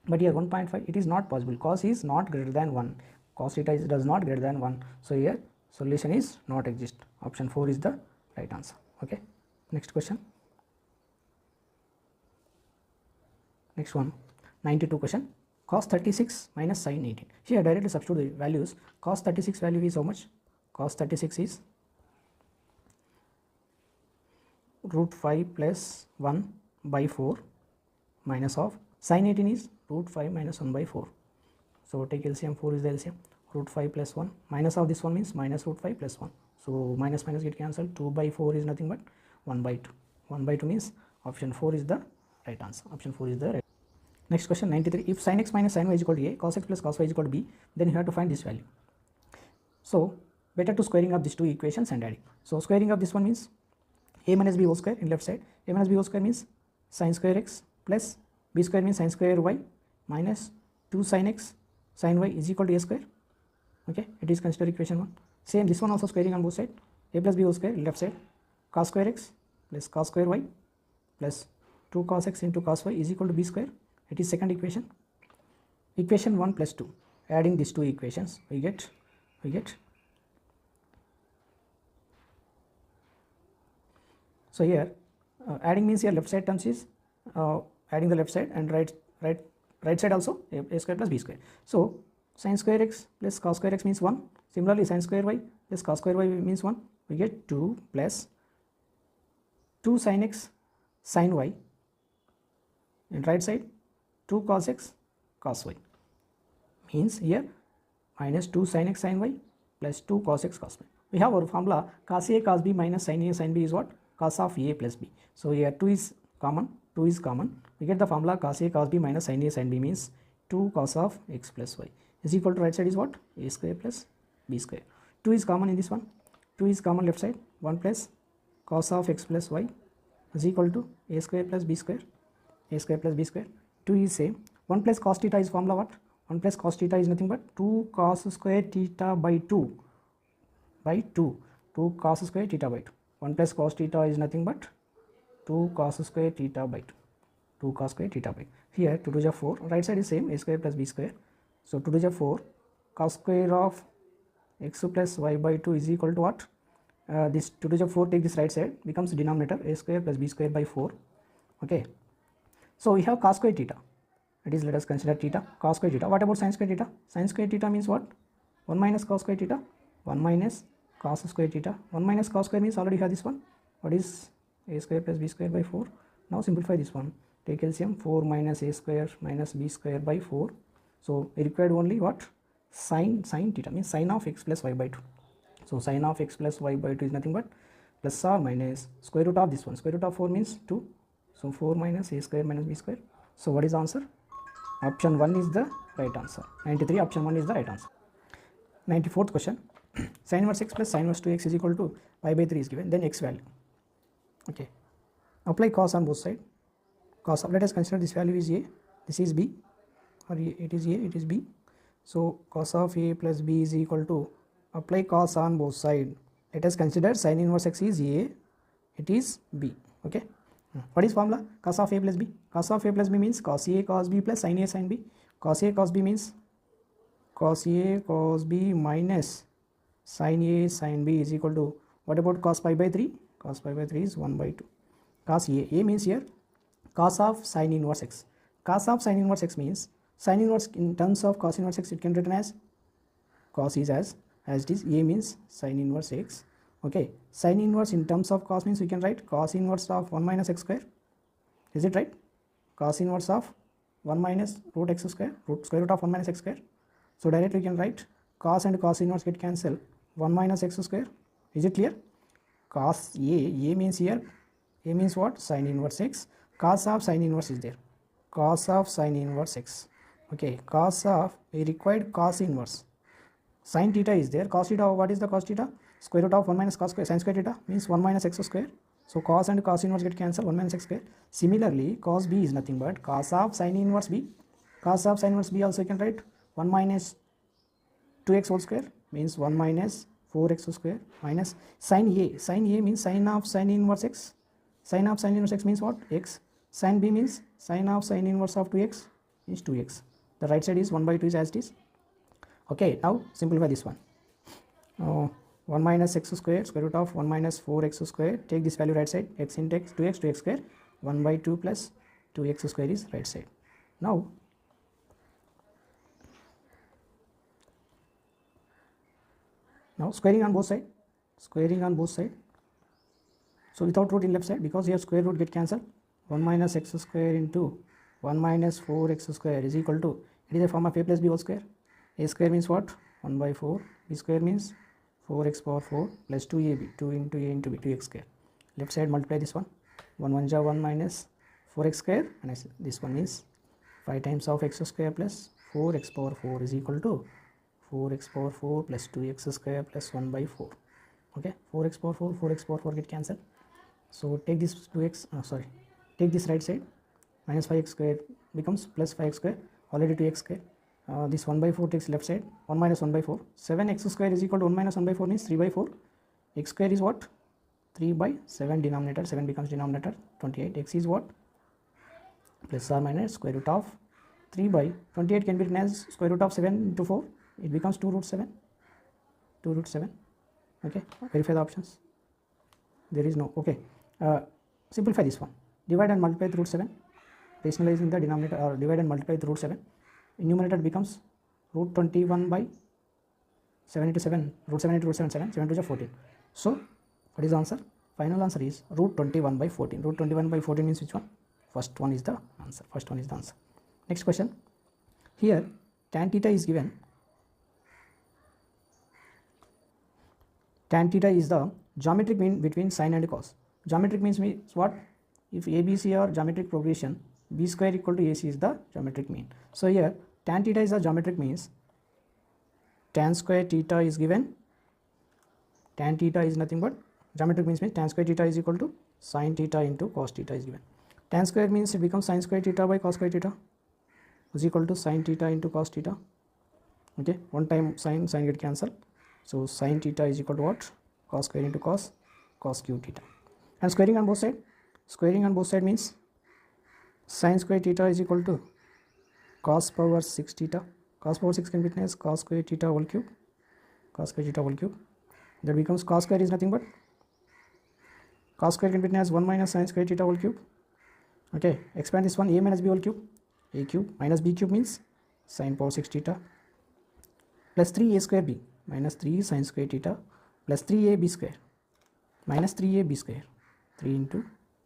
But here 1.5, it is not possible. Cos is not greater than 1. Cos theta is does not greater than 1. So here solution is not exist. Option 4 is the right answer. Okay. Next question. Next one, 92 question. Cos 36 minus sin 18. Here directly substitute the values. Cos 36 value is how much? Cos 36 is root 5 plus 1 by 4 minus of sin 18 is root 5 minus 1 by 4. So take LCM, 4 is the LCM, root 5 plus 1 minus of this one means minus root 5 plus 1. So minus get cancelled, 2 by 4 is nothing but 1 by 2. 1 by 2 means option 4 is the right answer. Option 4 is the right. Next question, 93. If sin x minus sin y is equal to a, cos x plus cos y is equal to b, then you have to find this value. So better to squaring up these two equations and adding. So squaring up this one means a minus b whole square in left side. A minus b whole square means sin square x plus b square means sin square y minus 2 sin x sin y is equal to a square. Okay, it is considered equation 1. Same this one also squaring on both sides. A plus b whole square left side, cos square x plus cos square y plus 2 cos x into cos y is equal to b square. It is second equation. Equation 1 plus 2. Adding these two equations, we get. So here adding means here left side terms is adding the left side and right side also a square plus b square. So sin square x plus cos square x means 1. Similarly sin square y plus cos square y means 1. We get 2 plus 2 sin x sin y and right side 2 cos x cos y means here minus 2 sin x sin y plus 2 cos x cos y. We have our formula cos a cos b minus sin a sin b is what? Cos of a plus b. So here 2 is common. We get the formula cos a cos b minus sin a sin b means 2 cos of x plus y is equal to right side is what? A square plus b square. 2 is common in this one. 2 is common left side. 1 plus cos of x plus y is equal to a square plus b square. A square plus b square. 2 is same. 1 plus cos theta is formula what? 1 plus cos theta is nothing but 2 cos square theta by 2 by 2. 2 cos square theta by 2. 1 plus cos theta is nothing but 2 cos square theta by 2. 2 cos square theta by 2. Here 2 to the 4, right side is same, a square plus b square. So 2 to the 4 cos square of x plus y by 2 is equal to what? This 2 to the 4, take this right side, becomes denominator a square plus b square by 4. Okay. So we have cos square theta. That is, let us consider theta, cos square theta. What about sin square theta? Sin square theta means what? 1 minus cos square theta. 1 minus cos square theta. 1 minus cos square means already have this one. What is a square plus b square by 4? Now simplify this one. Take LCM, 4 minus a square minus b square by 4. So we required only what? Sin theta means sin of x plus y by 2. So sin of x plus y by 2 is nothing but plus or minus square root of this one. Square root of 4 means 2. So 4 minus a square minus b square. So what is the answer? Option 1 is the right answer. 93, option 1 is the right answer. 94th question. Sin inverse x plus sin inverse 2x is equal to y by 3 is given. Then x value. Okay. Apply cos on both sides. Cos of, let us consider this value is a, this is b, or it is a, it is b. So cos of a plus b is equal to, apply cos on both sides. Let us consider sin inverse x is a, it is b. Okay. What is formula? Cos of a plus b. Cos of a plus b means cos a cos b plus sin a sin b. Cos a cos b means cos a cos b minus sin a sin b is equal to, what about cos pi by 3? Cos pi by 3 is 1 by 2. Cos a means here cos of sin inverse x. Cos of sin inverse x means sin inverse in terms of cos inverse x, it can be written as cos is as it is, a means sin inverse x. Okay, sin inverse in terms of cos means we can write cos inverse of 1 minus x square. Is it right? Cos inverse of 1 minus root x square, square root of 1 minus x square. So directly we can write cos and cos inverse get cancel, 1 minus x square. Is it clear? Cos a means here, a means what? Sin inverse x. Cos of sin inverse is there. Cos of sin inverse x. Okay, cos of, we required cos inverse. Sin theta is there. Cos theta, what is the cos theta? Square root of 1 minus cos square, sin square theta means 1 minus x square. So cos and cos inverse get cancelled, 1 minus x square. Similarly, cos b is nothing but cos of sin inverse b. Cos of sin inverse b also you can write 1 minus 2x whole square means 1 minus 4x square minus sin a. Sin a means sin of sin inverse x. Sin of sin inverse x means what? X. Sin b means sin of sin inverse of 2x is 2x. The right side is 1 by 2 is as it is. Okay, now simplify this one. 1 minus x square, square root of 1 minus 4x square. Take this value right side, x into x, 2x, 2x square. 1 by 2 plus 2x square is right side. Now squaring on both sides. Squaring on both sides. So without root in left side, because here square root get cancelled. 1 minus x square into 1 minus 4x square is equal to, it is a form of a plus b whole square. A square means what? 1 by 4. B square means 4x power 4 plus 2ab, 2 into a into b, 2x square. Left side multiply this one. 1 1 ja 1 minus 4x square, and this one is 5 times of x square plus 4x power 4 is equal to 4x power 4 plus 2x square plus 1 by 4. Okay, 4x power 4, 4x power 4 get cancelled. So take this 2x, take this right side, minus 5x square becomes plus 5x square, already 2x square. This 1 by 4 takes left side, 1 minus 1 by 4. 7x square is equal to 1 minus 1 by 4 means 3 by 4. X square is what? 3 by 7 denominator, 7 becomes denominator, 28. X is what? Plus or minus square root of 3 by 28 can be written as square root of 7 into 4. It becomes 2 root 7. 2 root 7. Okay, verify the options. There is no, okay. Simplify this one. Divide and multiply with root 7. Rationalizing the denominator, or divide and multiply with root 7. Numerator becomes root 21 by 7 into 7, root 7 into root 7, 7 to the 14. So what is the answer? Final answer is root 21 by 14. Root 21 by 14 means which one? First one is the answer. First one is the answer. Next question. Here tan theta is given. Tan theta is the geometric mean between sin and cos. Geometric means what? If ABC are geometric progression, b square equal to AC is the geometric mean. So here tan theta is the geometric means. Tan square theta is given. Tan theta is nothing but geometric means tan square theta is equal to sin theta into cos theta is given. Tan square means it becomes sin square theta by cos square theta is equal to sin theta into cos theta. Okay, one time sin get cancelled. So sin theta is equal to what? Cos square into cos cos cube theta. And squaring on both sides. Squaring on both sides means sin square theta is equal to cos power 6 theta. Cos power 6 can be written as cos square theta whole cube. Cos square theta whole cube. That becomes cos square is nothing but cos square can be written as 1 minus sin square theta whole cube. Okay, expand this one, a minus b whole cube. A cube minus b cube means sin power 6 theta plus 3a square b minus 3 sin square theta plus 3a b square minus 3a b square, 3 into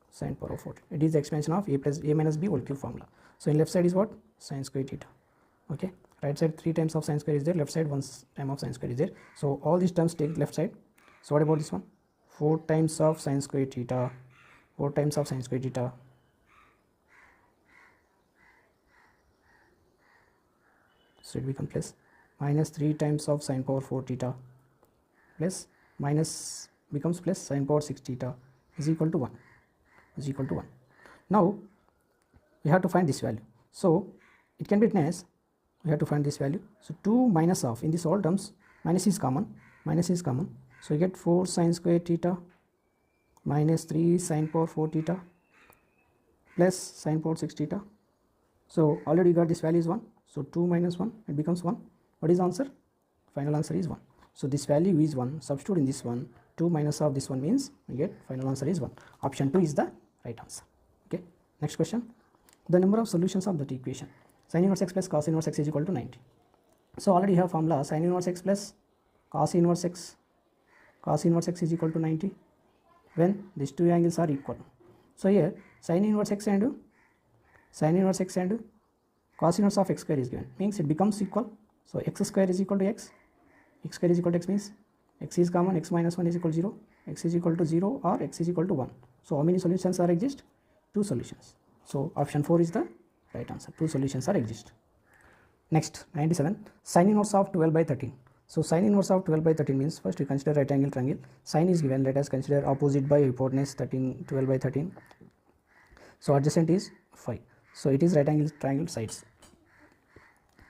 sin power 4. It is the expansion of a plus a minus b whole cube formula. So in left side is what? Sin square theta. Okay, right side 3 times of sin square is there, left side 1 time of sin square is there. So all these terms take left side. So what about this one? 4 times of sin square theta, 4 times of sin square theta. So it becomes plus minus 3 times of sin power 4 theta plus minus becomes plus sin power 6 theta is equal to 1, is equal to 1. Now we have to find this value. So it can be written as, we have to find this value. So 2 minus of, in this all terms minus is common, minus is common. So you get 4 sin square theta minus 3 sin power 4 theta plus sin power 6 theta. So already you got this value is 1. So 2 minus 1, it becomes 1. What is the answer? Final answer is 1. So this value is 1. Substitute in this one. 2 minus of this one means we get final answer is 1. Option 2 is the right answer. Okay. Next question. The number of solutions of that equation. Sin inverse x plus cos inverse x is equal to 90. So already you have formula sin inverse x plus cos inverse x. Cos inverse x is equal to 90 when these two angles are equal. So here sin inverse x and cos inverse of x square is given, means it becomes equal. So x square is equal to x square is equal to x means x is common, x minus 1 is equal to 0, x is equal to 0 or x is equal to 1. So how many solutions are exist? 2 solutions. So option 4 is the right answer. 2 solutions are exist. Next 97, sin inverse of 12/13. So sin inverse of 12/13 means first we consider right angle triangle. Sin is given, let us consider opposite by hypotenuse 12/13. So adjacent is 5. So it is right angle triangle sides.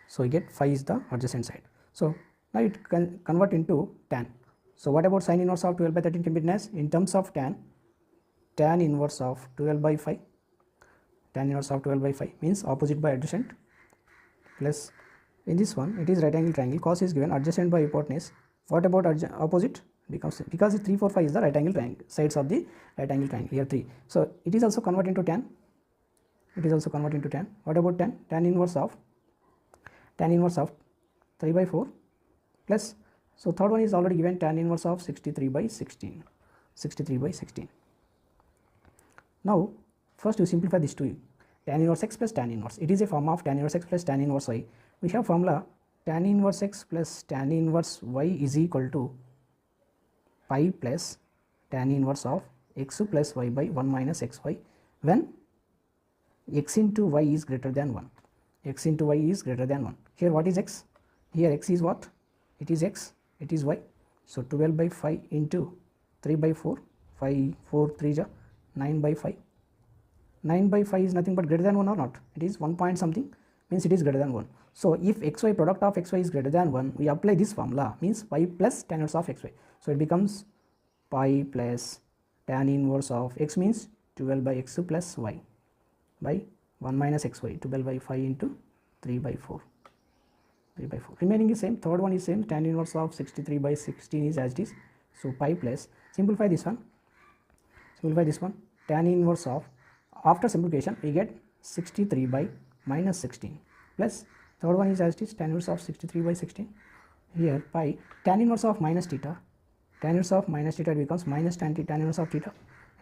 So we get 5 is the adjacent side. So now it can convert into tan. So what about sin inverse of 12/13 can be written as in terms of tan inverse of 12/5. Tan inverse of 12/5 means opposite by adjacent plus in this one it is right angle triangle, cos is given, adjacent by hypotenuse. What about opposite? Because 3, 4, 5 is the right angle triangle, sides of the right angle triangle, here 3. So it is also converted into tan. It is also converted into tan. What about tan? Tan inverse of 3/4 plus, so third one is already given, tan inverse of 63/16. 63/16. Now first you simplify this to tan inverse x plus tan inverse. It is a form of tan inverse x plus tan inverse y. We have formula tan inverse x plus tan inverse y is equal to pi plus tan inverse of x plus y by 1 minus xy when x into y is greater than 1. X into y is greater than 1. Here what is x? Here x is what? It is x, it is y. So 12/5 into 3/4, 5, 4, 3 ja, 9/5. 9/5 is nothing but greater than 1 or not? It is 1 point something, means it is greater than 1. So if xy product of xy is greater than 1, we apply this formula, means pi plus tan inverse of xy. So it becomes pi plus tan inverse of x means 12/x plus y by 1 minus xy, 12/5 into 3/4. 3/4. Remaining is same. Third one is same. Tan inverse of 63/16 is as it is. So pi plus, simplify this one. Simplify this one. Tan inverse of, after simplification we get 63 by minus 16 plus third one is as it is, tan inverse of 63/16. Here pi tan inverse of minus theta. Tan inverse of minus theta becomes minus tan inverse of theta.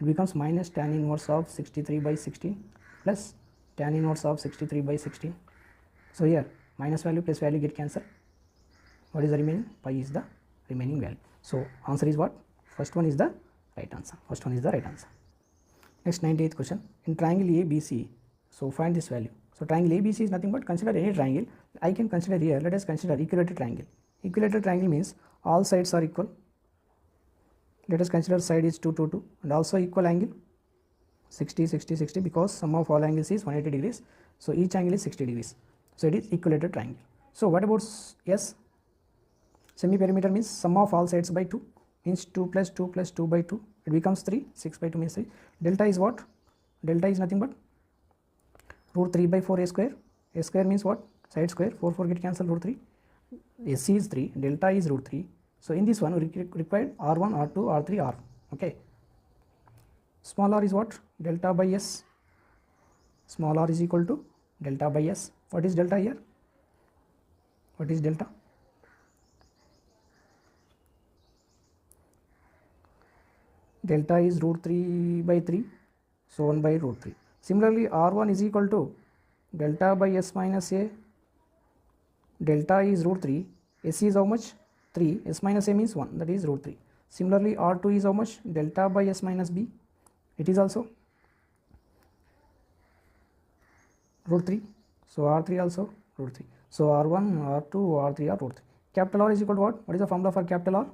It becomes minus tan inverse of 63/16 plus tan inverse of 63/16. So here minus value plus value get cancelled. What is the remaining? Pi is the remaining value. So answer is what? First one is the right answer. First one is the right answer. Next 98th question. In triangle ABC, so find this value. So triangle ABC is nothing but consider any triangle. I can consider here, let us consider equilateral triangle. Equilateral triangle means all sides are equal. Let us consider side is 2, 2, 2 and also equal angle 60, 60, 60 because sum of all angles is 180 degrees. So each angle is 60 degrees. So it is equilateral triangle. So what about S? Semi perimeter means sum of all sides by 2 means 2 plus 2 plus 2 by 2. it becomes 3, 6 by 2 means 3. Delta is what? Delta is nothing but root 3 by 4 a square. A square means what? Side square. 4 4 get cancelled, root 3. SC is 3, delta is root 3. So in this one we required R1, R2, R3, R. Okay. Small r is what? Delta by S. Small r is equal to delta by S. What is delta here? What is delta? Delta is root 3 by 3, so 1 by root 3. Similarly, R1 is equal to delta by S minus A. Delta is root 3. S is how much? 3. S minus A means 1, that is root 3. Similarly, R2 is how much? Delta by S minus B. It is also root 3. So R3 also root 3. So R1, R2, R3 are root 3. Capital R is equal to what? What is the formula for capital R?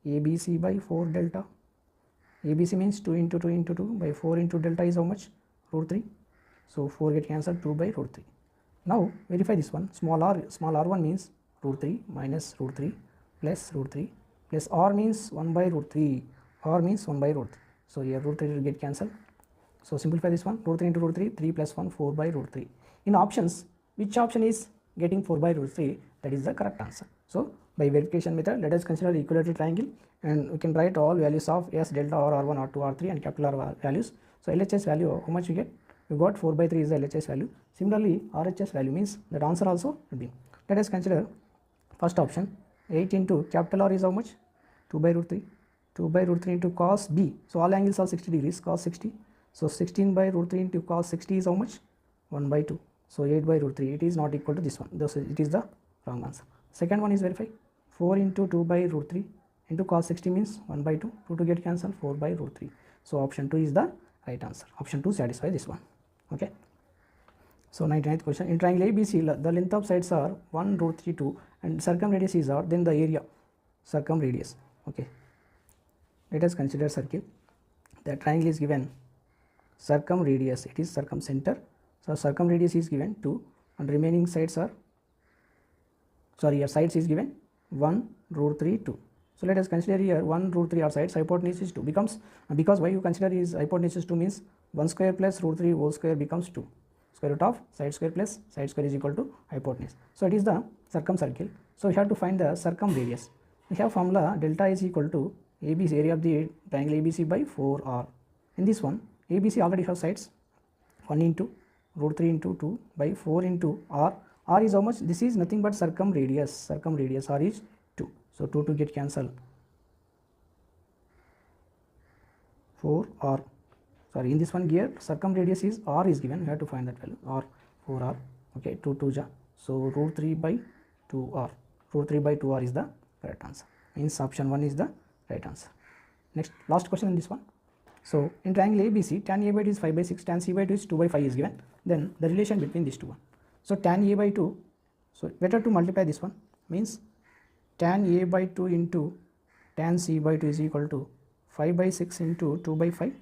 ABC by 4 delta. ABC means 2 into 2 into 2 by 4 into delta is how much? Root 3. So 4 get cancelled, 2 by root 3. Now verify this one. Small r1 means root 3 minus root 3 plus root 3 plus r means 1 by root 3. R means 1 by root 3. So here root 3 will get cancelled. So simplify this one. Root 3 into root 3, 3 plus 1, 4 by root 3. In options, which option is getting 4 by root 3? That is the correct answer. So by verification method, let us consider equilateral triangle, and we can write all values of S, delta, or R1, R2, R3 and capital R values. So LHS value, how much you get? You got 4 by 3 is the LHS value. Similarly, RHS value means that answer also will be. Let us consider first option. 8 into capital R is how much? 2 by root 3. 2 by root 3 into cos B. So all angles are 60 degrees, cos 60. So 16 by root 3 into cos 60 is how much? 1 by 2. So 8 by root 3. It is not equal to this one. Thus it is the wrong answer. Second one is verify. 4 into 2 by root 3 into cos 60 means 1 by 2. 2 to get cancelled, 4 by root 3. So option 2 is the right answer. Option 2 satisfies this one. Okay. So 99th question. In triangle ABC, the length of sides are 1, root 3, 2 and circumradius is R, then the area circumradius. Okay. Let us consider circle. The triangle is given circumradius, it is circumcenter. So circumradius is given 2 and remaining sides are, sorry, here sides is given 1, root 3, 2. So let us consider here 1, root 3 are sides, hypotenuse is 2 becomes, because why you consider is hypotenuse is 2 means 1 square plus root 3 whole square becomes 2. Square root of side square plus side square is equal to hypotenuse. So it is the circumcircle. So we have to find the circumradius. We have formula delta is equal to ABC, area of the triangle ABC by 4R. In this one, ABC already have sides 1 into root 3 into 2 by 4 into R. R is how much? This is nothing but circumradius. Circumradius R is 2. So 2 to get cancelled. 4R. Sorry, in this one here circumradius is R is given. We have to find that value. R 4R. Okay, 2 2 ja. So root 3 by 2R. Root 3 by 2R is the correct answer. Means option 1 is the right answer. Next, last question in this one. So in triangle ABC, tan A by 2 is 5 by 6, tan C by 2 is 2 by 5 is given. Then the relation between these two one. So tan A by 2, so better to multiply this one, means tan A by 2 into tan C by 2 is equal to 5 by 6 into 2 by 5.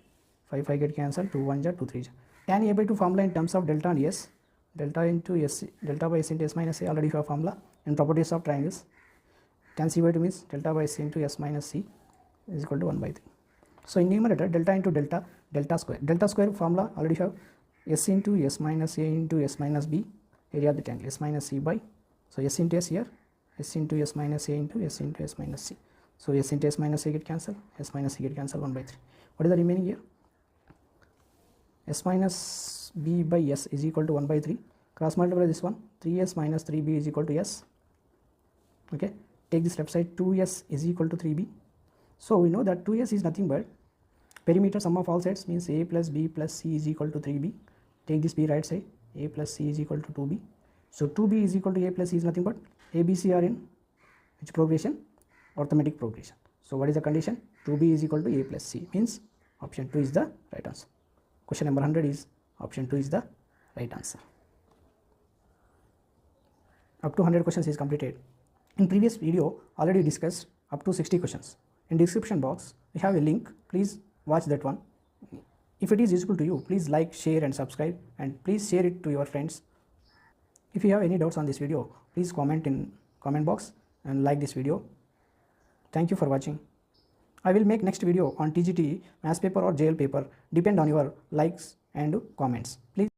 5 5 get cancelled, 2 1 ja, 2 3 ja. Tan A by 2 formula in terms of delta and S. Delta into S, delta by S into S minus A, already have formula in properties of triangles. Tan C by 2 means delta by S into S minus C is equal to 1 by 3. So in numerator, delta into delta, delta square. Delta square formula already have S into S minus A into S minus B, area of the triangle, S minus C by, so S into S here, S into S minus A into S into S minus C. So S into S minus A get cancelled, S minus C get cancelled, 1 by 3. What is the remaining here? S minus B by S is equal to 1 by 3. Cross multiply this one, 3S minus 3B is equal to S. Okay, take this left side, 2S is equal to 3B. So we know that 2S is nothing but perimeter sum of all sides means A plus B plus C is equal to 3B. Take this B right side, A plus C is equal to 2B. So 2B is equal to A plus C is nothing but A, B, C are in which progression? Arithmetic progression. So what is the condition? 2B is equal to A plus C, means option 2 is the right answer. Question number 100 is option 2 is the right answer. Up to 100 questions is completed. In previous video already discussed up to 60 questions. In description box we have a link, please watch that one. If it is useful to you, please like, share and subscribe, and please share it to your friends. If you have any doubts on this video, please comment in comment box and like this video. Thank you for watching. I will make next video on TGT maths paper or JL paper, depend on your likes and comments. Please